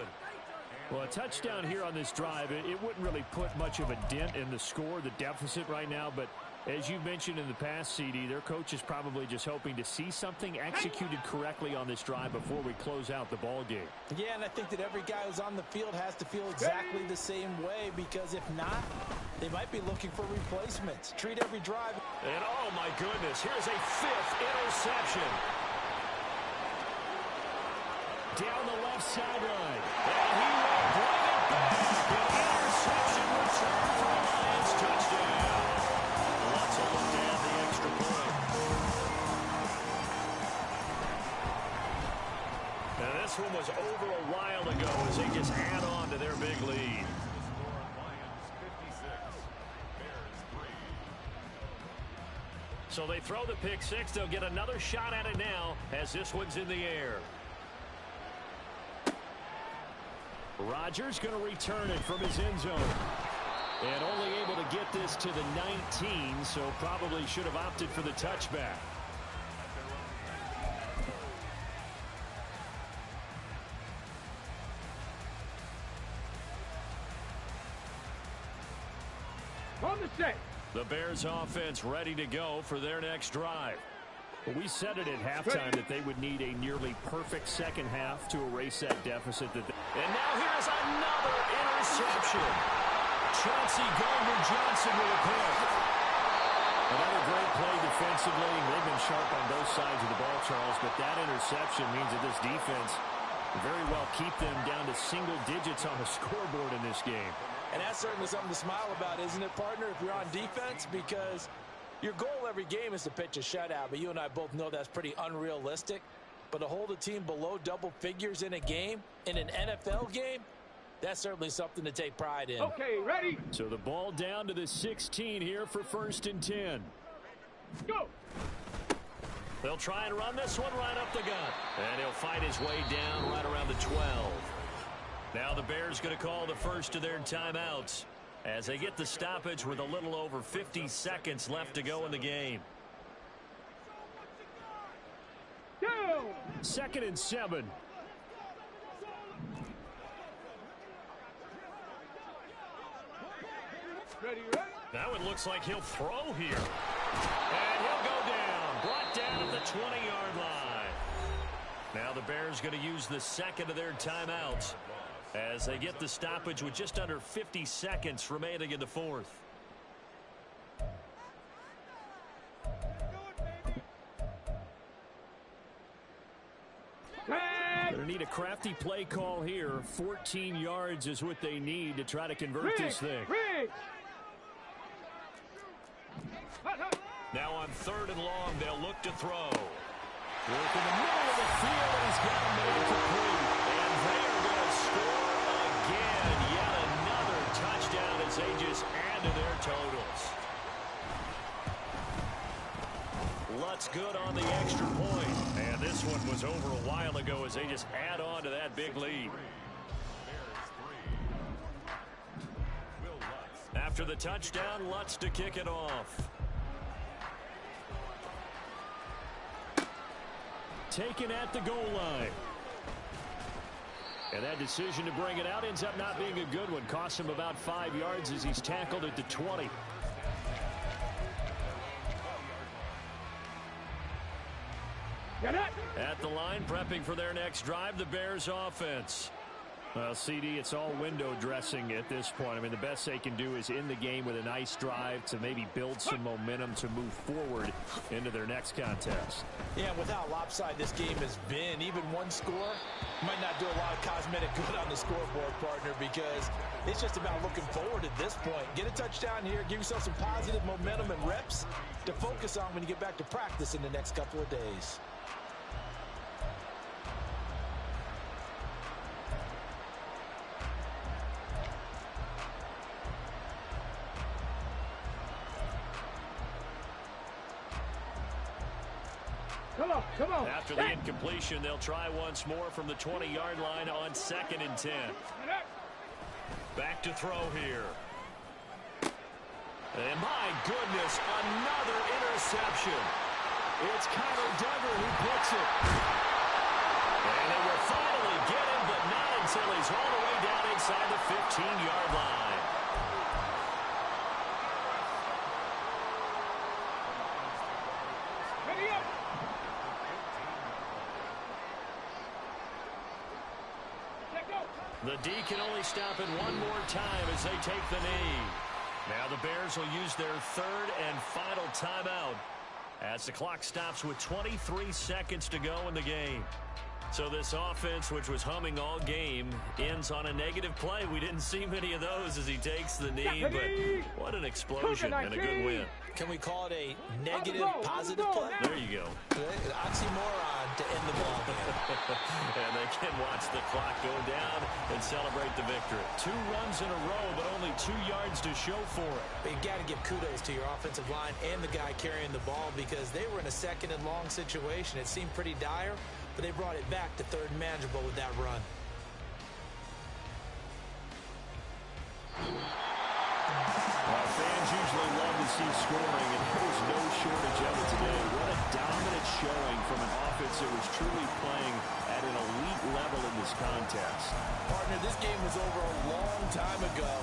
Well, a touchdown here on this drive, it wouldn't really put much of a dent in the score, the deficit right now, but as you mentioned in the past, CD, their coach is probably just hoping to see something executed correctly on this drive before we close out the ball game. Yeah, and I think that every guy who's on the field has to feel exactly the same way, because if not, they might be looking for replacements. Treat every drive. And oh my goodness, here's a 5th interception. Down the left sideline. And he will bring it back. An interception return for a Lions touchdown. Let's look at the extra point. Now this one was over a while ago as they just add on to their big lead. So they throw the pick six. They'll get another shot at it now as this one's in the air. Rodgers going to return it from his end zone. And only able to get this to the 19, so probably should have opted for the touchback. On the set. The Bears offense ready to go for their next drive. We said it at halftime that they would need a nearly perfect second half to erase that deficit. And now here's another interception. Chauncey Gardner-Johnson with a pick. Another great play defensively. They've been sharp on both sides of the ball, Charles, but that interception means that this defense very well keep them down to single digits on the scoreboard in this game. And that's certainly something to smile about, isn't it, partner, if you're on defense? Because your goal every game is to pitch a shutout, but you and I both know that's pretty unrealistic. But to hold a team below double figures in a game, in an NFL game, that's certainly something to take pride in. Okay, ready? So the ball down to the 16 here for 1st and 10. Go! They'll try and run this one right up the gut. And he'll fight his way down right around the 12. Now the Bears going to call the first of their timeouts as they get the stoppage with a little over 50 seconds left to go in the game. 2nd and 7. Ready, ready? Now it looks like he'll throw here. And he'll go down. Brought down at the 20-yard line. Now the Bears going to use the second of their timeouts as they get the stoppage with just under 50 seconds remaining in the 4th. Going to need a crafty play call here. 14 yards is what they need to try to convert this thing. Now on 3rd and long, they'll look to throw. Work in the middle of the field, and he's got him made complete. And they are going to score again. Yet another touchdown as they just add to their totals. Lutz good on the extra point. And this one was over a while ago as they just add on to that big lead. After the touchdown, Lutz to kick it off. Taken at the goal line. And that decision to bring it out ends up not being a good one. Costs him about 5 yards as he's tackled at the 20. At the line, prepping for their next drive, the Bears offense. Well, CD, it's all window dressing at this point. I mean, the best they can do is in the game with a nice drive to maybe build some momentum to move forward into their next contest. Yeah, with how lopsided this game has been, even one score might not do a lot of cosmetic good on the scoreboard, partner, because it's just about looking forward at this point. Get a touchdown here, give yourself some positive momentum and reps to focus on when you get back to practice in the next couple of days. Come on. After the incompletion, they'll try once more from the 20-yard line on 2nd and 10. Back to throw here. And my goodness, another interception. It's Kyler Duggar who puts it. And they will finally get him, but not until he's all the way down inside the 15-yard line. The D can only stop it one more time as they take the knee. Now the Bears will use their 3rd and final timeout as the clock stops with 23 seconds to go in the game. So this offense, which was humming all game, ends on a negative play. We didn't see many of those as he takes the knee, but what an explosion and a good win. Can we call it a negative positive play? There you go. An oxymoron to end the ball game. And they can watch the clock go down and celebrate the victory. 2 runs in a row, but only 2 yards to show for it. But you got to give kudos to your offensive line and the guy carrying the ball because they were in a 2nd and long situation. It seemed pretty dire, but they brought it back to 3rd and manageable with that run. Well, fans usually love to see scoring, and there was no shortage of it today. What a dominant showing from an offense that was truly playing at an elite level in this contest. Partner, this game was over a long time ago,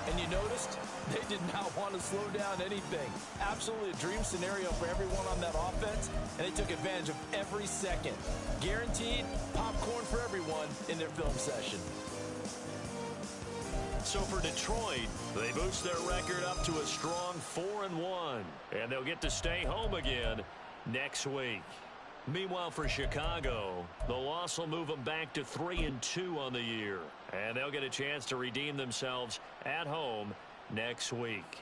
and you noticed they did not want to slow down anything. Absolutely a dream scenario for everyone on that offense, and they took advantage of every second. Guaranteed popcorn for everyone in their film session. So for Detroit, they boost their record up to a strong 4-1, and they'll get to stay home again next week. Meanwhile, for Chicago, the loss will move them back to 3-2 on the year, and they'll get a chance to redeem themselves at home next week.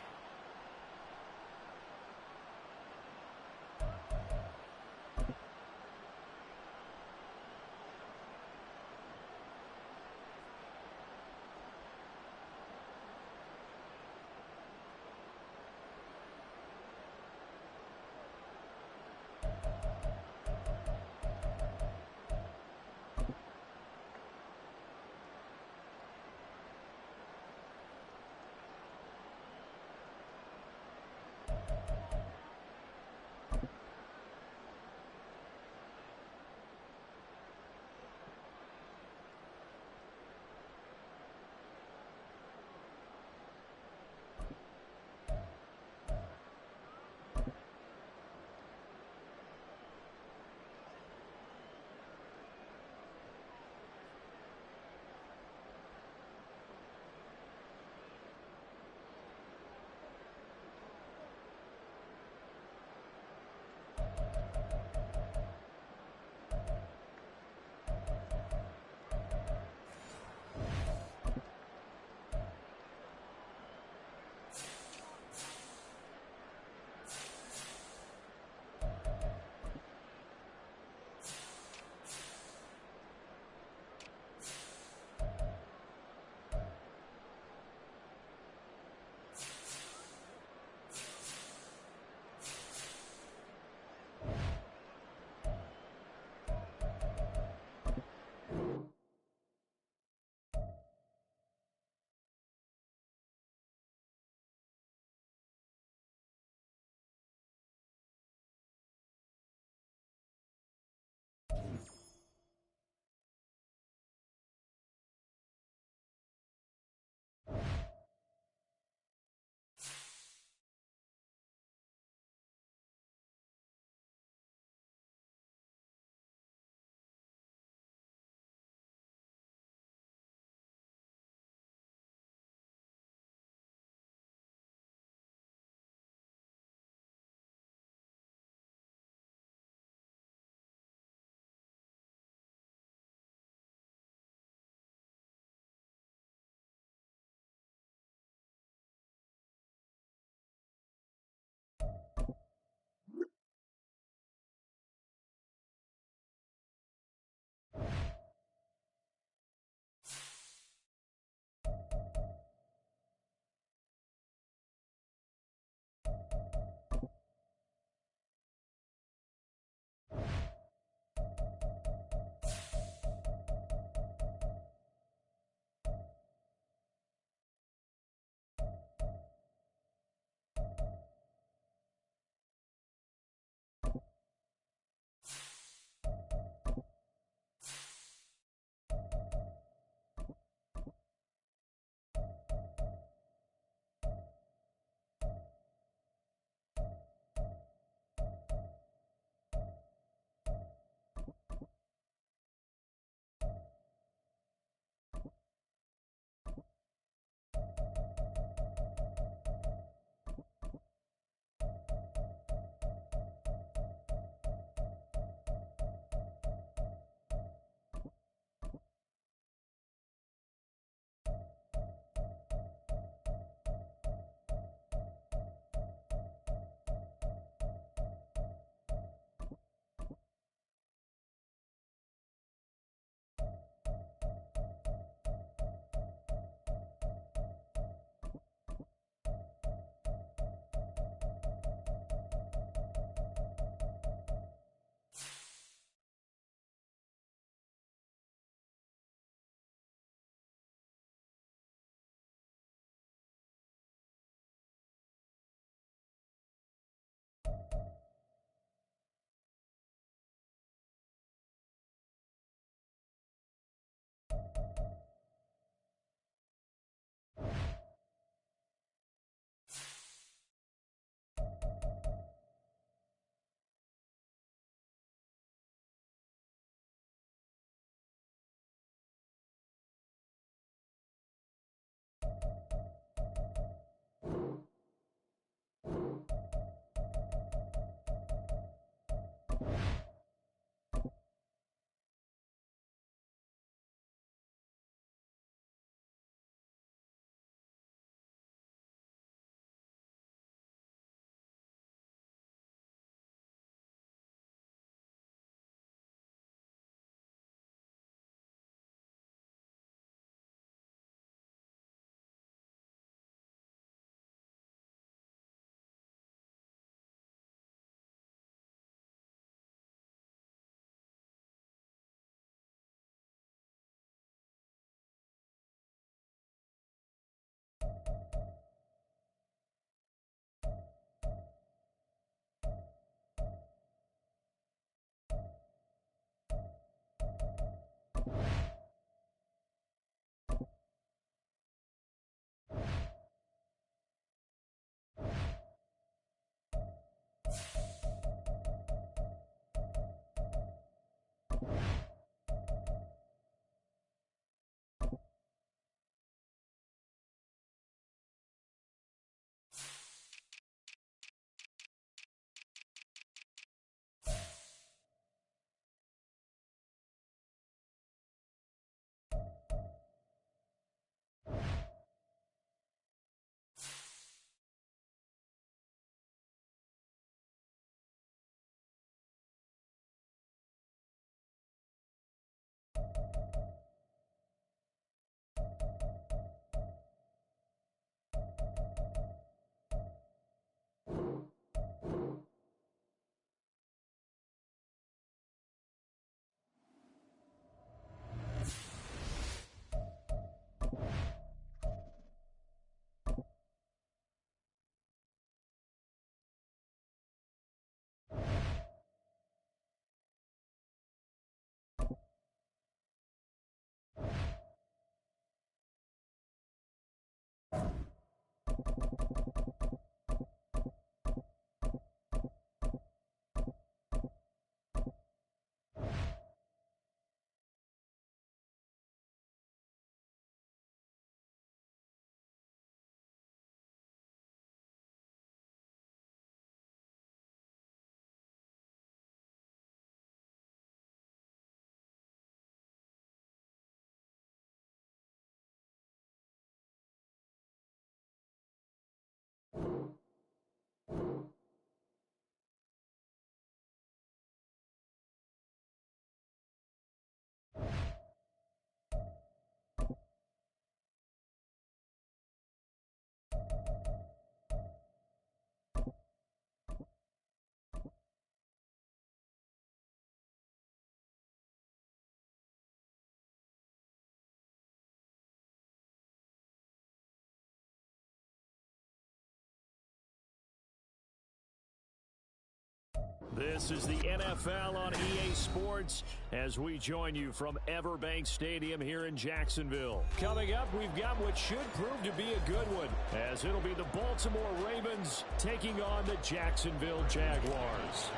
This is the NFL on EA Sports as we join you from Everbank Stadium here in Jacksonville. Coming up, we've got what should prove to be a good one, as it'll be the Baltimore Ravens taking on the Jacksonville Jaguars.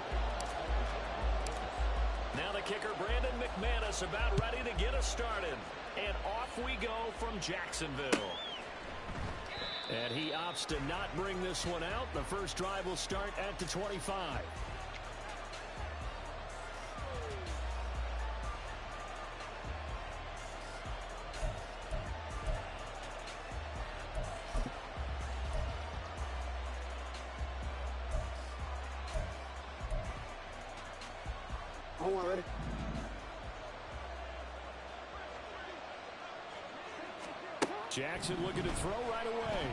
Now the kicker, Brandon McManus, about ready to get us started. And off we go from Jacksonville. And he opts to not bring this one out. The first drive will start at the 25. Already. Jackson looking to throw right away.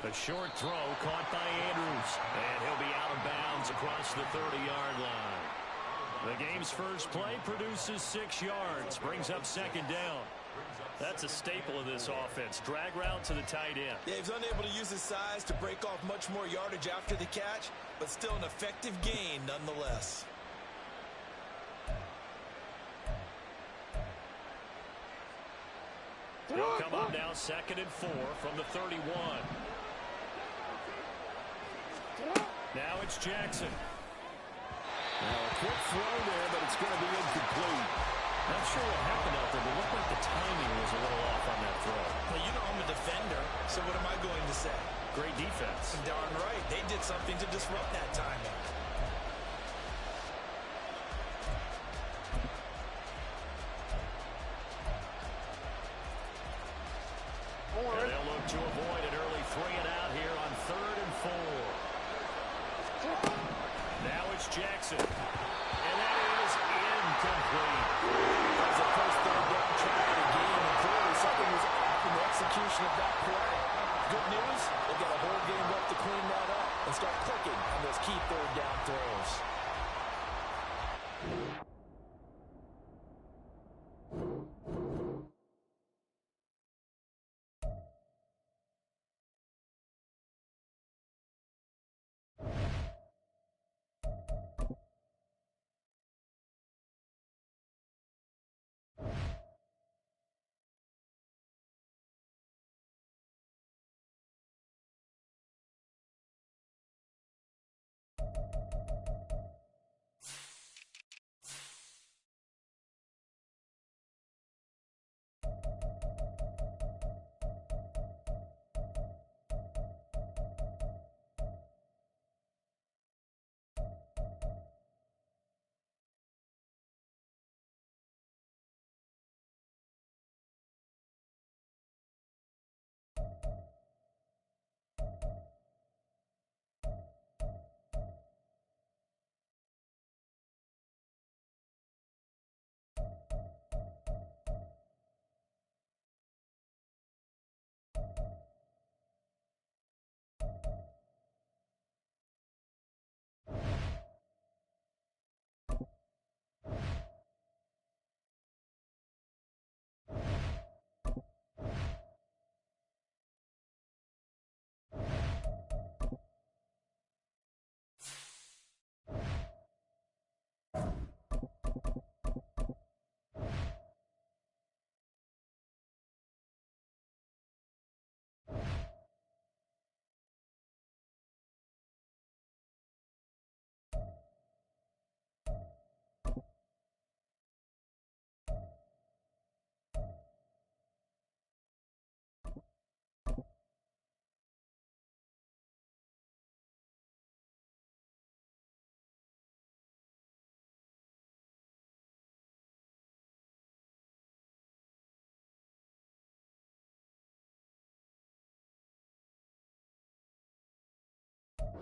A short throw caught by Andrews. And he'll be out of bounds across the 30-yard line. The game's first play produces 6 yards. Brings up second down. That's a staple of this offense. Drag route to the tight end. Yeah, he's unable to use his size to break off much more yardage after the catch, but still an effective gain nonetheless. He'll come up now, 2nd and 4 from the 31. Now it's Jackson. Now a quick throw there, but it's going to be incomplete. Not sure what happened out there, but it looked like the timing was a little off on that throw. Well, you know I'm a defender, so what am I going to say? Great defense. Darn right. They did something to disrupt that timing. And they'll look to avoid an early 3 and out here on 3rd and 4. Now it's Jackson. And that is incomplete. That was the first third down try of the game, and clearly something was off in the execution of that play. Good news, they've got a whole game left to clean that up and start clicking on those key third down throws.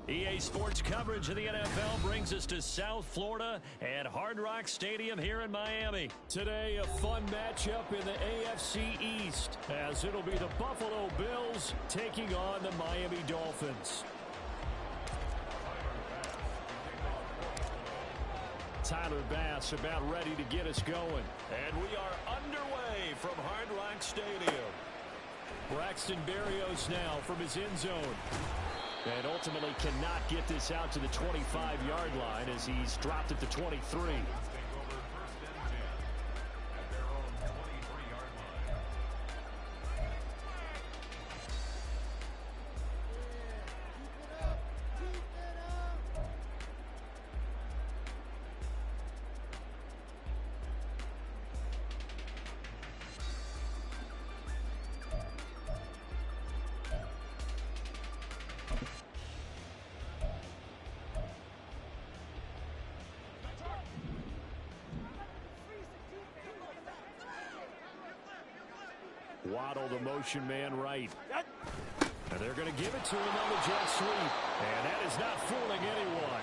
EA Sports coverage of the NFL brings us to South Florida at Hard Rock Stadium here in Miami. Today, a fun matchup in the AFC East, as it'll be the Buffalo Bills taking on the Miami Dolphins. Tyler Bass about ready to get us going. And we are underway from Hard Rock Stadium. Braxton Berrios now from his end zone. And ultimately cannot get this out to the 25-yard line as he's dropped at the 23. Waddle, the motion man, right. And they're going to give it to him on the jet sweep. And that is not fooling anyone.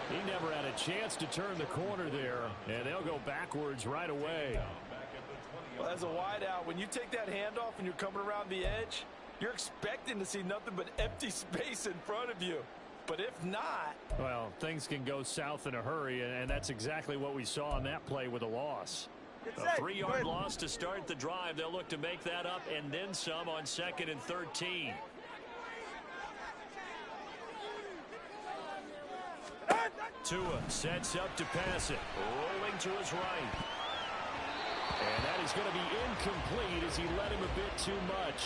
He never had a chance to turn the corner there. And they'll go backwards right away. Well, as a wideout, when you take that handoff and you're coming around the edge, you're expecting to see nothing but empty space in front of you. But if not... well, things can go south in a hurry, and that's exactly what we saw on that play with a loss. A 3-yard loss to start the drive. They'll look to make that up and then some on 2nd and 13. Tua sets up to pass it. Rolling to his right. And that is going to be incomplete as he led him a bit too much.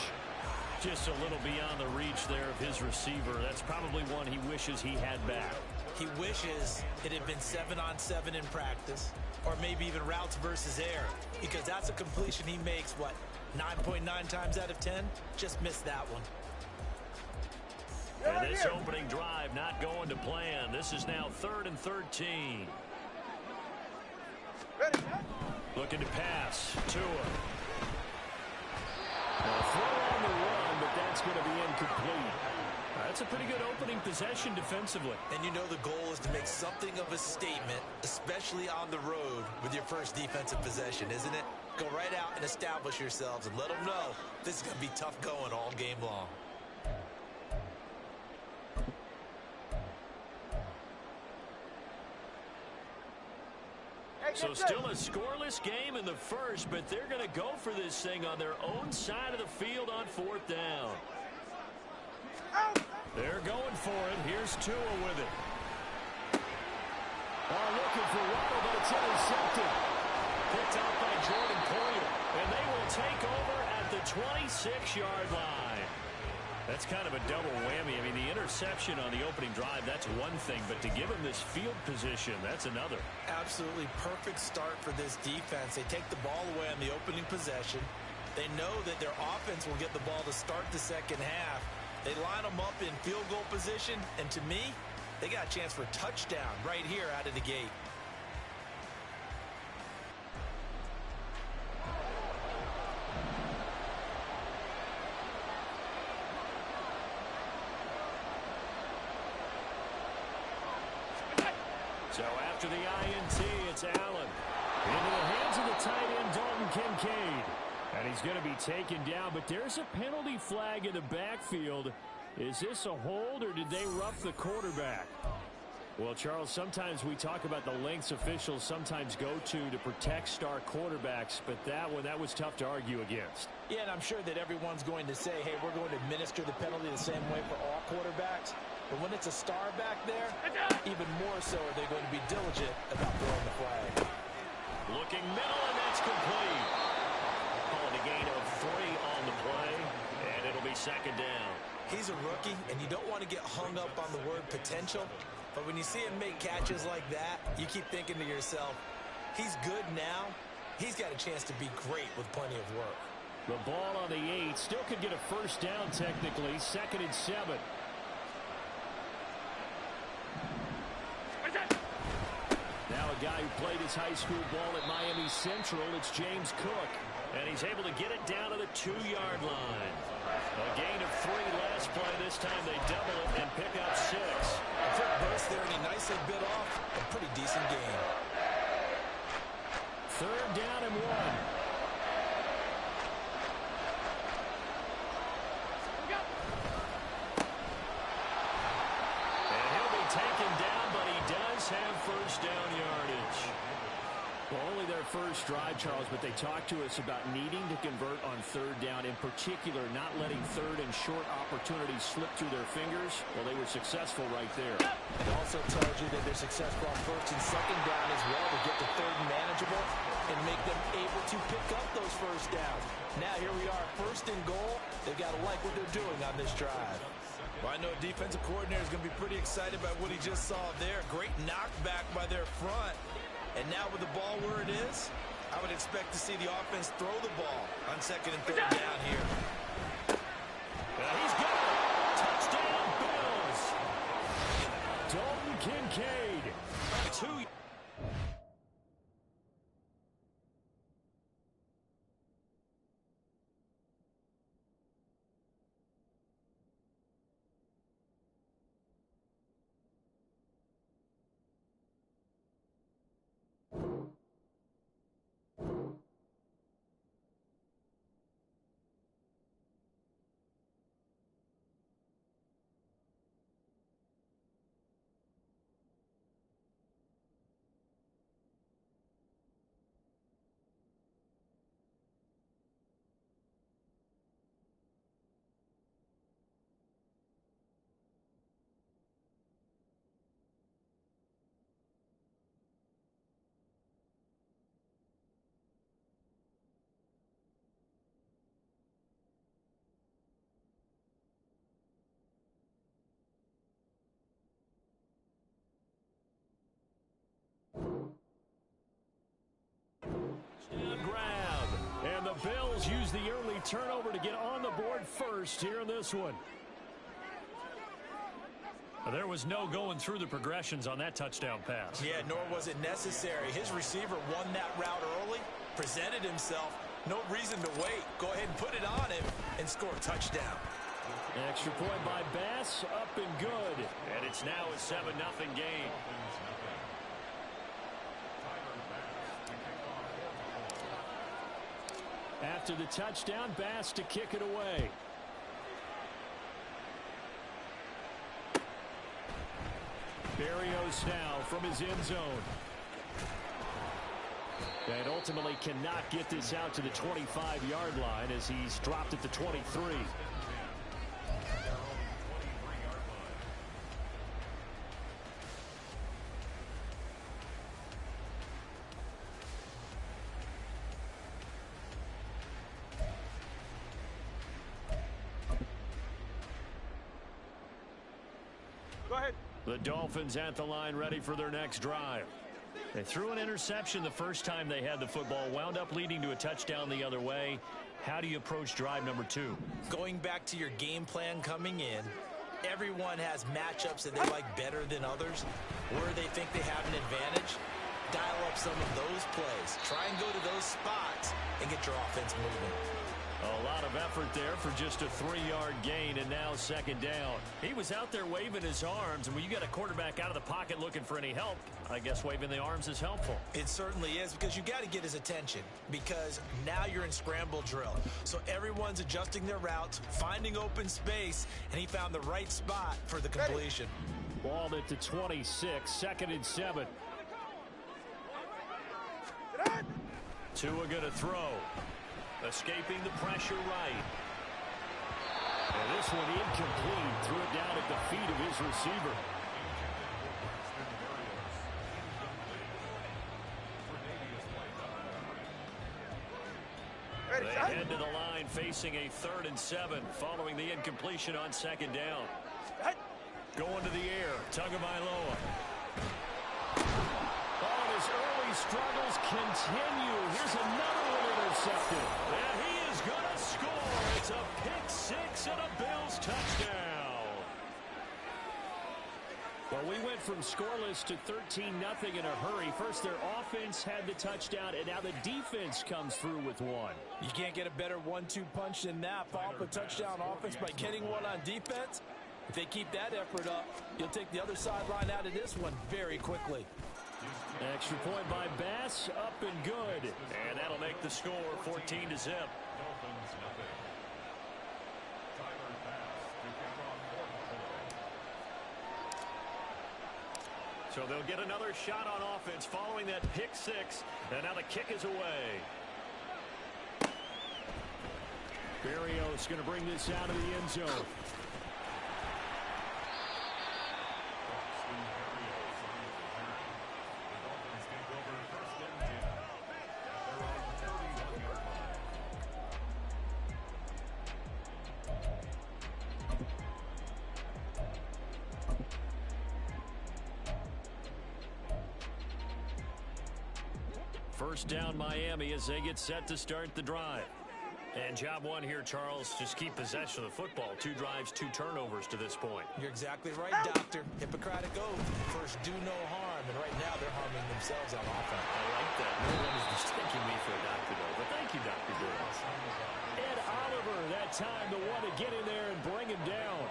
Just a little beyond the reach there of his receiver. That's probably one he wishes he had back. He wishes it had been 7-on-7 in practice, or maybe even routes versus air, because that's a completion he makes, what, 9.9 times out of 10? Just missed that one. And this opening drive not going to plan. This is now 3rd and 13. Looking to pass. Tua. Well, throw on the run, but that's going to be incomplete. That's a pretty good opening possession defensively. And you know the goal is to make something of a statement, especially on the road with your first defensive possession, isn't it? Go right out and establish yourselves and let them know this is going to be tough going all game long. So still a scoreless game in the first, but they're going to go for this thing on their own side of the field on 4th down. They're going for it. Here's Tua with it. Looking for Waddle, but it's intercepted. Picked out by Jordan Poyer, and they will take over at the 26-yard line. That's kind of a double whammy. I mean, the interception on the opening drive, that's one thing, but to give him this field position, that's another. Absolutely perfect start for this defense. They take the ball away on the opening possession. They know that their offense will get the ball to start the second half. They line them up in field goal position, and to me, they got a chance for a touchdown right here out of the gate. So after the INT, it's Allen. Into the hands of the tight end, Dalton Kincaid. And he's going to be taken down, but there's a penalty flag in the backfield. Is this a hold, or did they rough the quarterback? Well, Charles, sometimes we talk about the lengths officials sometimes go to protect star quarterbacks, but that one, that was tough to argue against. Yeah, and I'm sure that everyone's going to say, hey, we're going to administer the penalty the same way for all quarterbacks. But when it's a star back there, even more so are they going to be diligent about throwing the flag. Looking middle, and that's complete. Calling a gain of 3 on the play, and it'll be 2nd down. He's a rookie, and you don't want to get hung up on the word potential. But when you see him make catches like that, you keep thinking to yourself, he's good now. He's got a chance to be great with plenty of work. The ball on the 8. Still could get a first down technically. 2nd and 7. Now a guy who played his high school ball at Miami Central, it's James Cook. And he's able to get it down to the 2-yard line. A gain of 3 last play. This time they double it and pick up 6. A quick burst there, and he nicely bit off a pretty decent gain. 3rd down and 1. Taken down, but he does have first down yardage. Well, only their first drive, Charles, but they talked to us about needing to convert on third down, in particular not letting third and short opportunities slip through their fingers. Well, they were successful right there. It also tells you that they're successful on first and second down as well to get to third and manageable and make them able to pick up those first downs. Now here we are, first and goal. They've got to like what they're doing on this drive. Well, I know a defensive coordinator is going to be pretty excited about what he just saw there. Great knockback by their front. And now with the ball where it is, I would expect to see the offense throw the ball on second and third down here. He's got it. Touchdown, Bills. Dalton Kincaid. 2. Grab. And the Bills use the early turnover to get on the board first here in this one. There was no going through the progressions on that touchdown pass. Yeah, nor was it necessary. His receiver won that route early, presented himself. No reason to wait. Go ahead and put it on him and score a touchdown. Extra point by Bass, up and good. And it's now a 7-0 game. After the touchdown, Bass to kick it away. Berrios now from his end zone. And ultimately cannot get this out to the 25-yard line as he's dropped at the 23. The Dolphins at the line ready for their next drive. They threw an interception the first time they had the football, wound up leading to a touchdown the other way. How do you approach drive number 2? Going back to your game plan coming in, everyone has matchups that they like better than others. Where they think they have an advantage, dial up some of those plays. Try and go to those spots and get your offense moving. A lot of effort there for just a 3-yard gain, and now second down. He was out there waving his arms, and when you got a quarterback out of the pocket looking for any help, I guess waving the arms is helpful. It certainly is, because you got to get his attention, because now you're in scramble drill. So everyone's adjusting their routes, finding open space, and he found the right spot for the completion. Ball at the 26, 2nd and 7. Tua going to throw. Escaping the pressure right. And this one incomplete. Threw it down at the feet of his receiver. They head to the line facing a 3rd and 7 following the incompletion on 2nd down. Going to the air. Tagovailoa. Oh, his early struggles continue. Here's another one intercepted. And he is going to score. It's a pick-6 and a Bills touchdown. Well, we went from scoreless to 13-0 in a hurry. First, their offense had the touchdown, and now the defense comes through with one. You can't get a better 1-2 punch than that. Follow up a touchdown offense by getting one on defense. If they keep that effort up, you'll take the other sideline out of this one very quickly. Extra point by Bass, up and good. And that'll make the score 14-0. So they'll get another shot on offense following that pick six. And now the kick is away. Berrios going to bring this out of the end zone. First down Miami as they get set to start the drive. And job one here, Charles, just keep possession of the football. 2 drives, 2 turnovers to this point. You're exactly right, Doctor. Hippocratic oath. First, do no harm. And right now, they're harming themselves on offense. I like that. No one is mistaking me for a doctor, though. But thank you, Dr. Doyle. Ed Oliver, that time the one to get in there and bring him down.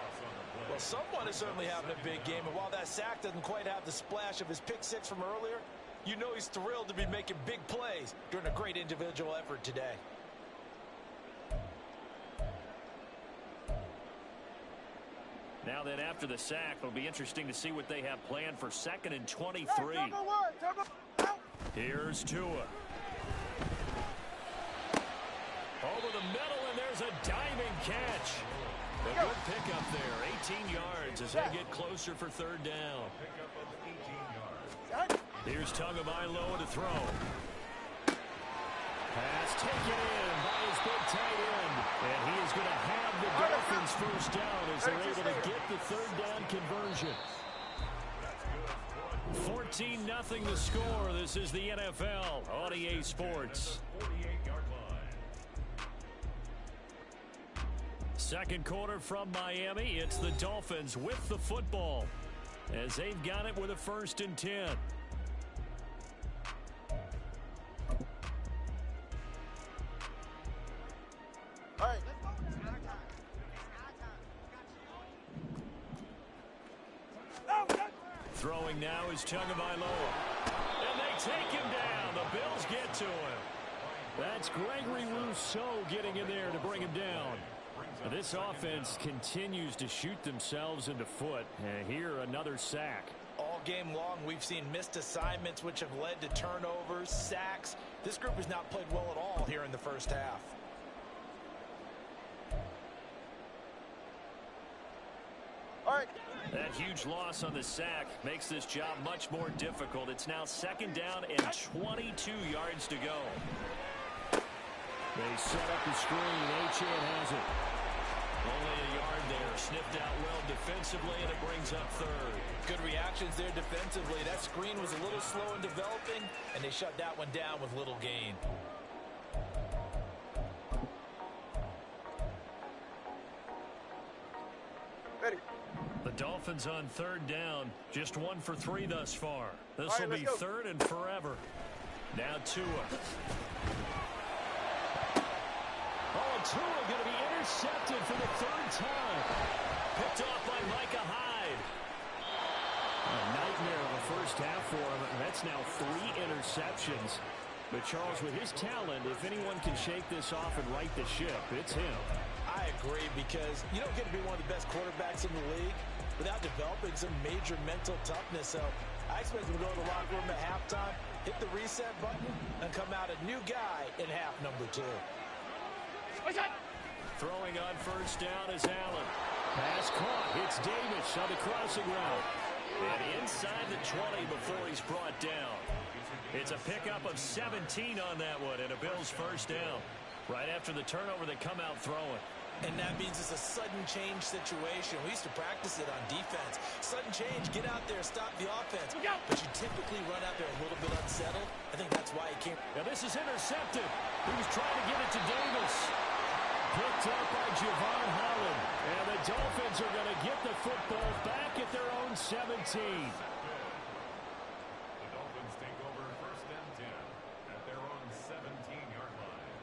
Well, someone is certainly having a big game. And while that sack doesn't quite have the splash of his pick six from earlier, you know he's thrilled to be making big plays during a great individual effort today. Now then, after the sack, it'll be interesting to see what they have planned for 2nd and 23. Here's Tua. Over the middle, and there's a diving catch. A good pickup there, 18 yards as they get closer for 3rd down. Here's Tagovailoa to throw. Pass taken in by his big tight end. And he is going to have the Dolphins first down as they're able to get the 3rd down conversion. 14-0 the score. This is the NFL on EA Sports. Second quarter from Miami. It's the Dolphins with the football as they've got it with a 1st and 10. All right. Throwing now is Tagovailoa. And they take him down. The Bills get to him. That's Gregory Rousseau getting in there to bring him down. This offense continues to shoot themselves into foot. And here, another sack. All game long, we've seen missed assignments which have led to turnovers, sacks. This group has not played well at all here in the first half. All right. That huge loss on the sack makes this job much more difficult. It's now 2nd down and 22 yards to go. They set up the screen. Achane has it. Only a yard there. Sniffed out well defensively, and it brings up 3rd. Good reactions there defensively. That screen was a little slow in developing, and they shut that one down with little gain. Ready. The Dolphins on 3rd down. Just 1 for 3 thus far. This will be 3rd and forever. Now Tua. Oh, Tua going to be intercepted for the 3rd time. Picked off by Micah Hyde. A nightmare of a first half for him. That's now 3 interceptions. But Charles, with his talent, if anyone can shake this off and right the ship, it's him. I agree, because you don't get to be one of the best quarterbacks in the league without developing some major mental toughness. So I expect him to go to the locker room at halftime, hit the reset button, and come out a new guy in half number 2. Throwing on 1st down is Allen. Pass caught. It's Davis on the crossing route. And inside the 20 before he's brought down. It's a pickup of 17 on that one, and a Bills first down. Right after the turnover, they come out throwing. And that means it's a sudden change situation. We used to practice it on defense. Sudden change, get out there, stop the offense. But you typically run out there a little bit unsettled. I think that's why he came. Now this is intercepted. He was trying to get it to Davis. Picked up by Javon Holland. And the Dolphins are going to get the football back at their own 17. The Dolphins take over 1st and 10 at their own 17-yard line.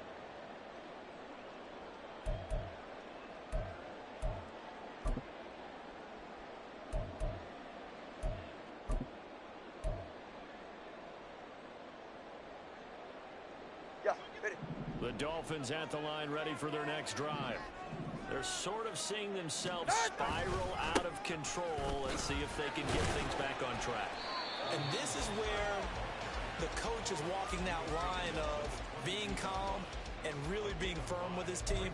Yeah, ready. The Dolphins at the line, ready for their next drive. They're sort of seeing themselves spiral out of control. Let's see if they can get things back on track. the coach is walking that line of being calm and really being firm with his team.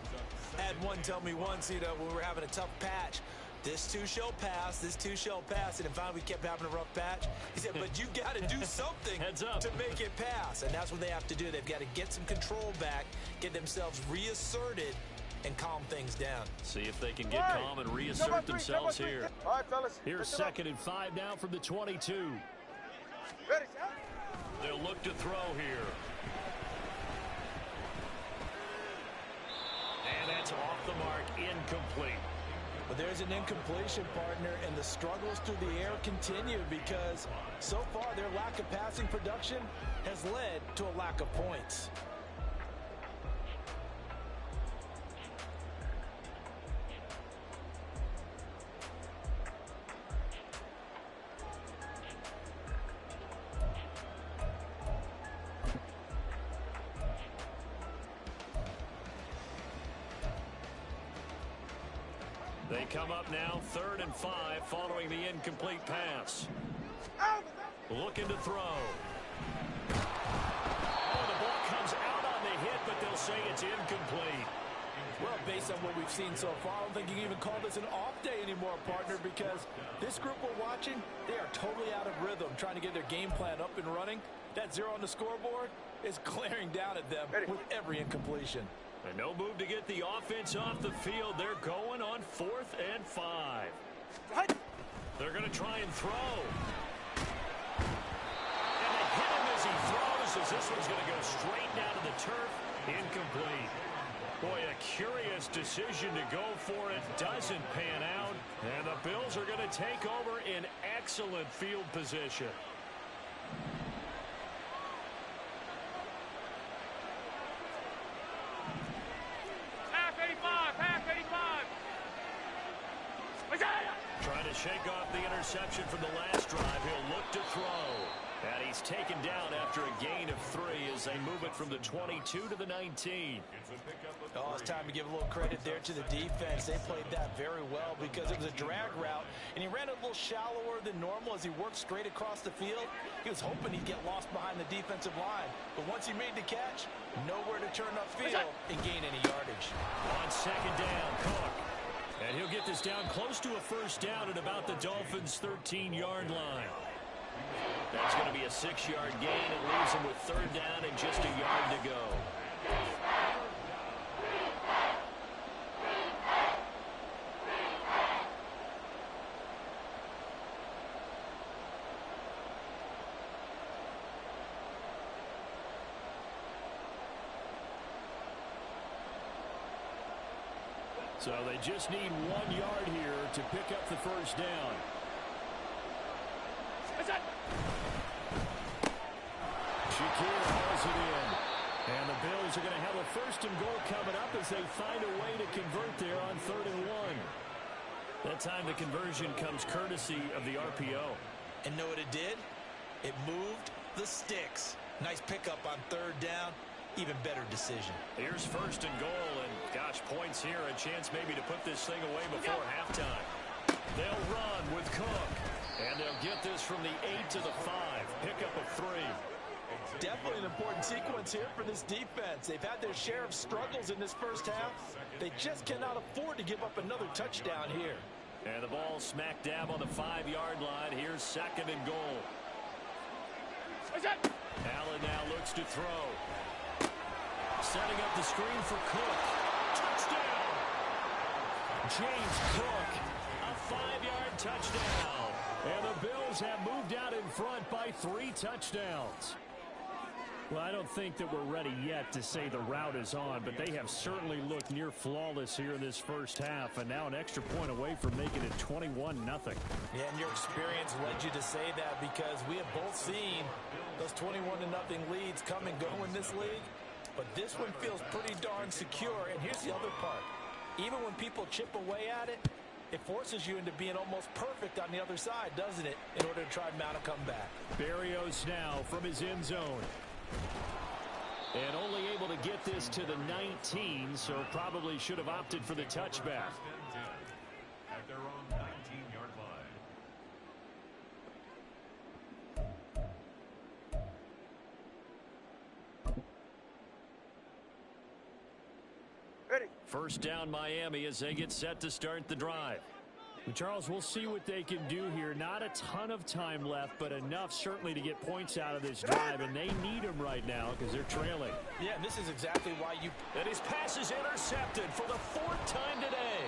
I had one tell me once, when we were having a tough patch, this too shall pass, this too shall pass. And then finally we kept having a rough patch. He said, but you got to do something to make it pass. And that's what they have to do. They've got to get some control back, get themselves reasserted, and calm things down. See if they can get calm and reassert themselves here. All right, fellas. Here's 2nd and 5 now from the 22. Ready, set. They'll look to throw here. And that's off the mark, incomplete. But there's an incompletion, partner, and the struggles through the air continue because so far their lack of passing production has led to a lack of points. They come up now 3rd and 5 following the incomplete pass. Looking to throw. Oh, the ball comes out on the hit, but they'll say it's incomplete. Well, based on what we've seen so far, I don't think you can even call this an off day anymore, partner, because this group we're watching, they are totally out of rhythm, trying to get their game plan up and running. That 0 on the scoreboard is glaring down at them with every incompletion. And no move to get the offense off the field. They're going on 4th and 5. They're going to try and throw. And they hit him as he throws, as this one's going to go straight down to the turf. Incomplete. Boy, a curious decision to go for it. Doesn't pan out. And the Bills are going to take over in excellent field position. Trying to shake off the interception from the last drive. He'll look to throw. And he's taken down after a gain of 3 as they move it from the 22 to the 19. Oh, it's time to give a little credit there to the defense. They played that very well because it was a drag route, and he ran a little shallower than normal as he worked straight across the field. He was hoping he'd get lost behind the defensive line, but once he made the catch, nowhere to turn upfield and gain any yardage. On 2nd down, Cook. And he'll get this down close to a 1st down at about the Dolphins' 13-yard line. That's going to be a 6-yard gain. It leaves him with 3rd down and just a yard to go. So they just need 1 yard here to pick up the 1st down. Shakir hauls it in. And the Bills are going to have a 1st and goal coming up as they find a way to convert there on 3rd and 1. That time the conversion comes courtesy of the RPO. And know what it did? It moved the sticks. Nice pickup on 3rd down. Even better decision. Here's 1st and goal, and gosh, points here. A chance maybe to put this thing away before halftime. They'll run with Cook. And they'll get this from the 8 to the 5. Pickup of 3. Definitely an important sequence here for this defense. They've had their share of struggles in this 1st half. They just cannot afford to give up another touchdown here. And the ball smack dab on the 5-yard line. Here's 2nd and goal. Allen now looks to throw. Setting up the screen for Cook. Touchdown! James Cook, a 5-yard touchdown. And the Bills have moved out in front by 3 touchdowns. Well, I don't think that we're ready yet to say the route is on, but they have certainly looked near flawless here in this 1st half, and now an extra point away from making it 21-0. Yeah, and your experience led you to say that because we have both seen those 21-0 leads come and go in this league. But this one feels pretty darn secure. And here's the other part. Even when people chip away at it, it forces you into being almost perfect on the other side, doesn't it, in order to try and mount a comeback. Berrios now from his end zone. And only able to get this to the 19, so probably should have opted for the touchback. At their own 19-yard line. First down Miami as they get set to start the drive. Charles, we'll see what they can do here. Not a ton of time left, but enough certainly to get points out of this drive, and they need them right now because they're trailing. Yeah, and this is exactly why you... And his pass is intercepted for the 4th time today.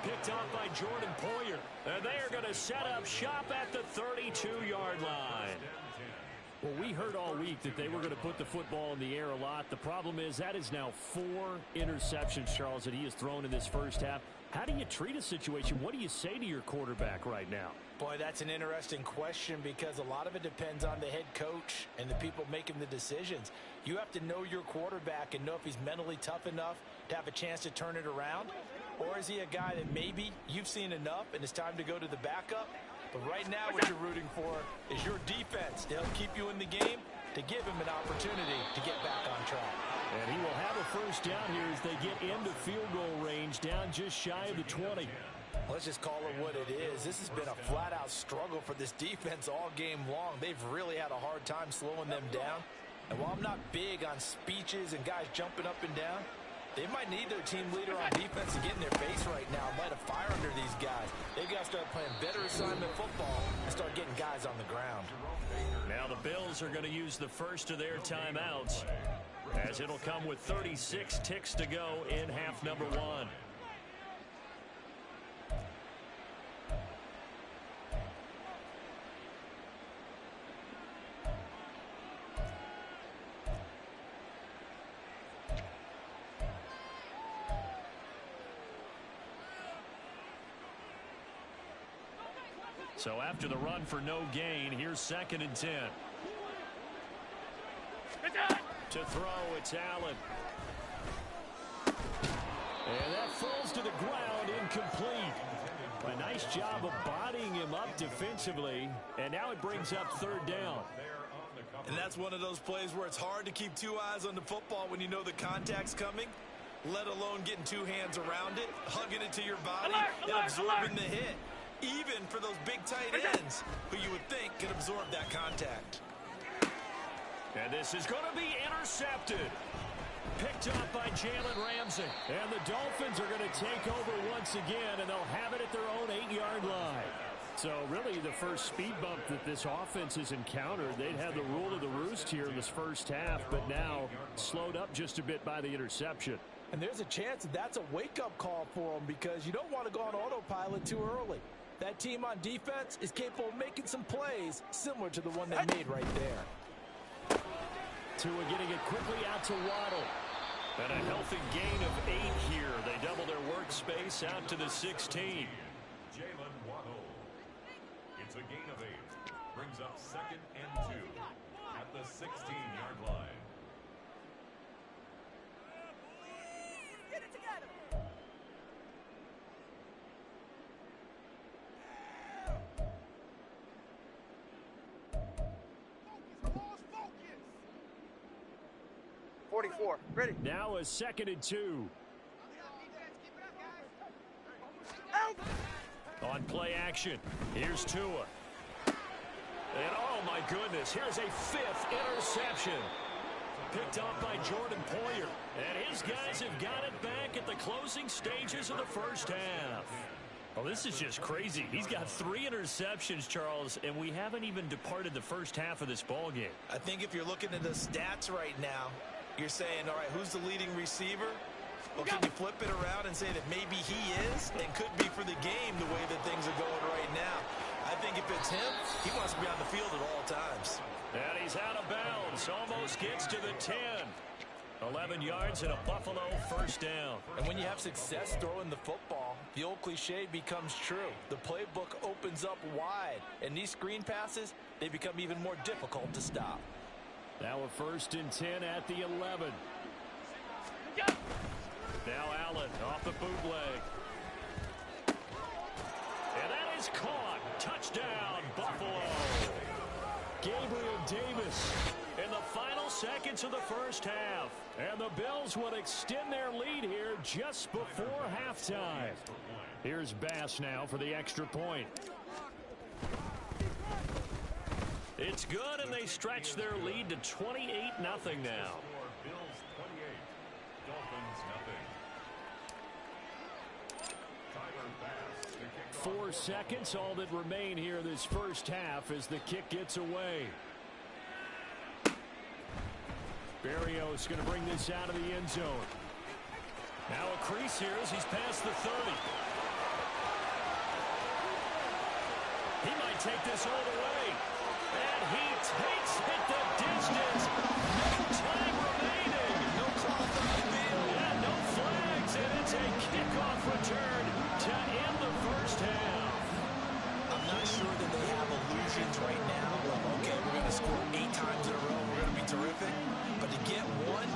Picked off by Jordan Poyer. And they are going to set up shop at the 32-yard line. Well, we heard all week that they were going to put the football in the air a lot. The problem is that is now 4 interceptions, Charles, that he has thrown in this first half. How do you treat a situation? What do you say to your quarterback right now? Boy, that's an interesting question because a lot of it depends on the head coach and the people making the decisions. You have to know your quarterback and know if he's mentally tough enough to have a chance to turn it around. Or is he a guy that maybe you've seen enough and it's time to go to the backup? But right now what you're rooting for is your defense to help keep you in the game, to give him an opportunity to get back on track. And he will have a first down here as they get into field goal range, down just shy of the 20. Let's just call it what it is. This has been a flat-out struggle for this defense all game long. They've really had a hard time slowing them down. And while I'm not big on speeches and guys jumping up and down, they might need their team leader on defense to get in their face right now and light a fire under these guys. They've got to start playing better assignment football and start getting guys on the ground. Now the Bills are going to use the first of their timeouts, as it'll come with 36 ticks to go in half number 1. So after the run for no gain, here's 2nd and 10. To throw, it's Allen. And that falls to the ground, incomplete. A nice job of bodying him up defensively, and now it brings up 3rd down. And that's one of those plays where it's hard to keep 2 eyes on the football when you know the contact's coming, let alone getting 2 hands around it, hugging it to your body, and absorbing the hit. Even for those big tight ends who you would think can absorb that contact. And this is going to be intercepted. Picked up by Jalen Ramsey. And the Dolphins are going to take over once again, and they'll have it at their own 8-yard line. So really the first speed bump that this offense has encountered, they'd had the rule of the roost here in this first half, but now slowed up just a bit by the interception. And there's a chance that that's a wake-up call for them because you don't want to go on autopilot too early. That team on defense is capable of making some plays similar to the one they made right there. Tua getting it quickly out to Waddle. And a healthy gain of 8 here. They double their workspace out to the 16. Jalen Waddle. It's a gain of 8. Brings up 2nd and 2 at the 16-yard line. Get it together. Ready. Now a 2nd and 2. On play action, here's Tua. And oh my goodness, here's a 5th interception. Picked off by Jordan Poyer. And his guys have got it back at the closing stages of the first half. Well, this is just crazy. He's got 3 interceptions, Charles, and we haven't even departed the first half of this ball game. I think if you're looking at the stats right now, you're saying, all right, who's the leading receiver? Well, can you flip it around and say that maybe he is and could be for the game the way that things are going right now? I think if it's him, he wants to be on the field at all times. And he's out of bounds. Almost gets to the 10. 11 yards and a Buffalo first down. And when you have success throwing the football, the old cliche becomes true. The playbook opens up wide. And these screen passes, they become even more difficult to stop. Now a 1st and 10 at the 11. Now Allen off the bootleg. And that is caught. Touchdown, Buffalo. Gabriel Davis. In the final seconds of the first half. And the Bills will extend their lead here just before halftime. Here's Bass now for the extra point. It's good, and they stretch their lead to 28-0 now. Bills 28, Dolphins 0. 4 seconds, all that remain here this first half as the kick gets away. Berrios going to bring this out of the end zone. Now a crease here as he's past the 30. He might take this all the way. And he takes it the distance. No time remaining. No cloth on the field. Yeah, no flags, and it's a kickoff return to end the first half. I'm not sure that they have illusions right now of, okay, we're going to score 8 times in a row. We're going to be terrific. But to get one,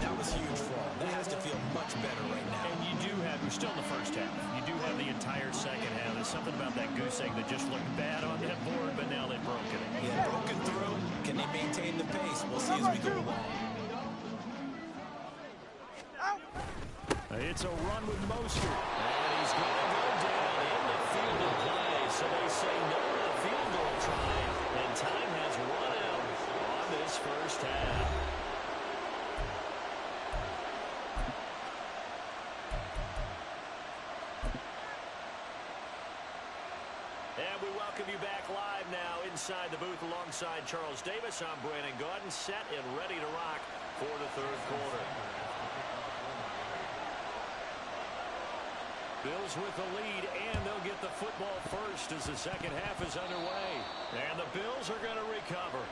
that was huge for them. That has to feel much better right now. And you do have, you're still in the first half. You do have the entire second half. There's something about that goose egg that just looked bad on that board, but now they've broken it. Yeah, broken through. Can they maintain the pace? We'll see as we go along. It's a run with Mostert. And he's going to go down in the field of play. So they say no to the field goal try. And time has run out on this first half. And we welcome you back live now inside the booth alongside Charles Davis. I'm Brandon Gaudin, set and ready to rock for the third quarter. Bills with the lead, and they'll get the football first as the second half is underway. And the Bills are going to recover.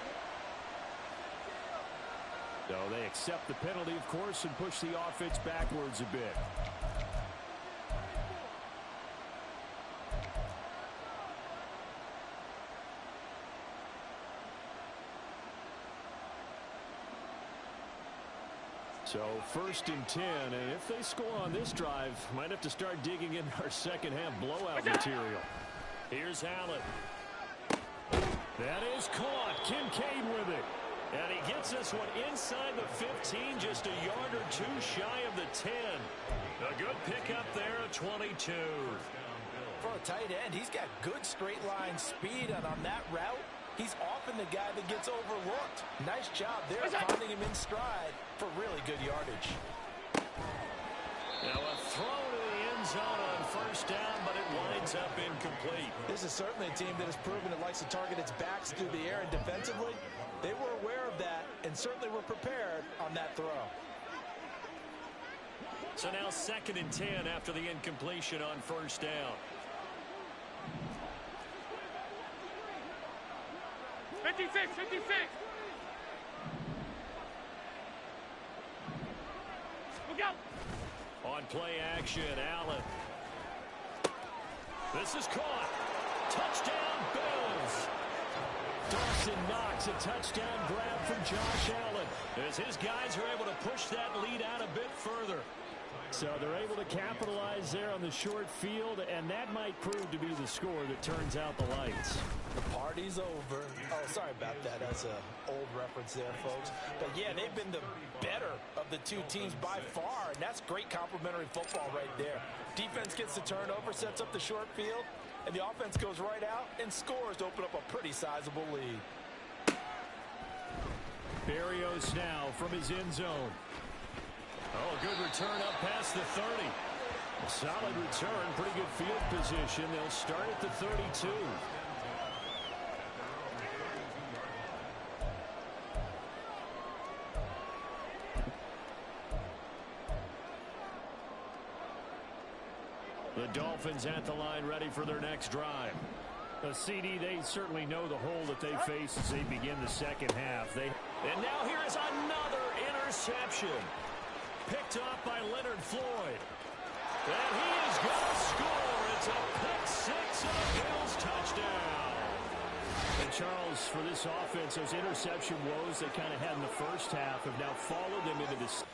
So they accept the penalty, of course, and push the offense backwards a bit. So first and 10, and if they score on this drive, might have to start digging in our second half blowout material. Here's Allen. That is caught. Kincaid with it. And he gets this one inside the 15, just a yard or two shy of the 10. A good pickup there at 22. For a tight end, he's got good straight line speed, and on that route, he's often the guy that gets overlooked. Nice job there finding him in stride for really good yardage. Now a throw to the end zone on first down, but it winds up incomplete. This is certainly a team that has proven it likes to target its backs through the air, and defensively, they were aware of that and certainly were prepared on that throw. So now second and 10 after the incompletion on first down. 56, 56. Look out. On play action, Allen. This is caught. Touchdown, Bills. Dawson Knox, a touchdown grab for Josh Allen, as his guys are able to push that lead out a bit further. So they're able to capitalize there on the short field, and that might prove to be the score that turns out the lights. The party's over. Oh, sorry about that. That's an old reference there, folks. But, yeah, they've been the better of the two teams by far, and that's great complimentary football right there. Defense gets the turnover, sets up the short field, and the offense goes right out and scores to open up a pretty sizable lead. Berrios now from his end zone. Oh, a good return up past the 30. A solid return, pretty good field position. They'll start at the 32. The Dolphins at the line, ready for their next drive. A CD, they certainly know the hole that they face as they begin the second half. And now here is another interception. Picked off by Leonard Floyd. And he is going to score. It's a pick six and a Bills touchdown. And Charles, for this offense, those interception woes they kind of had in the first half have now followed them into this.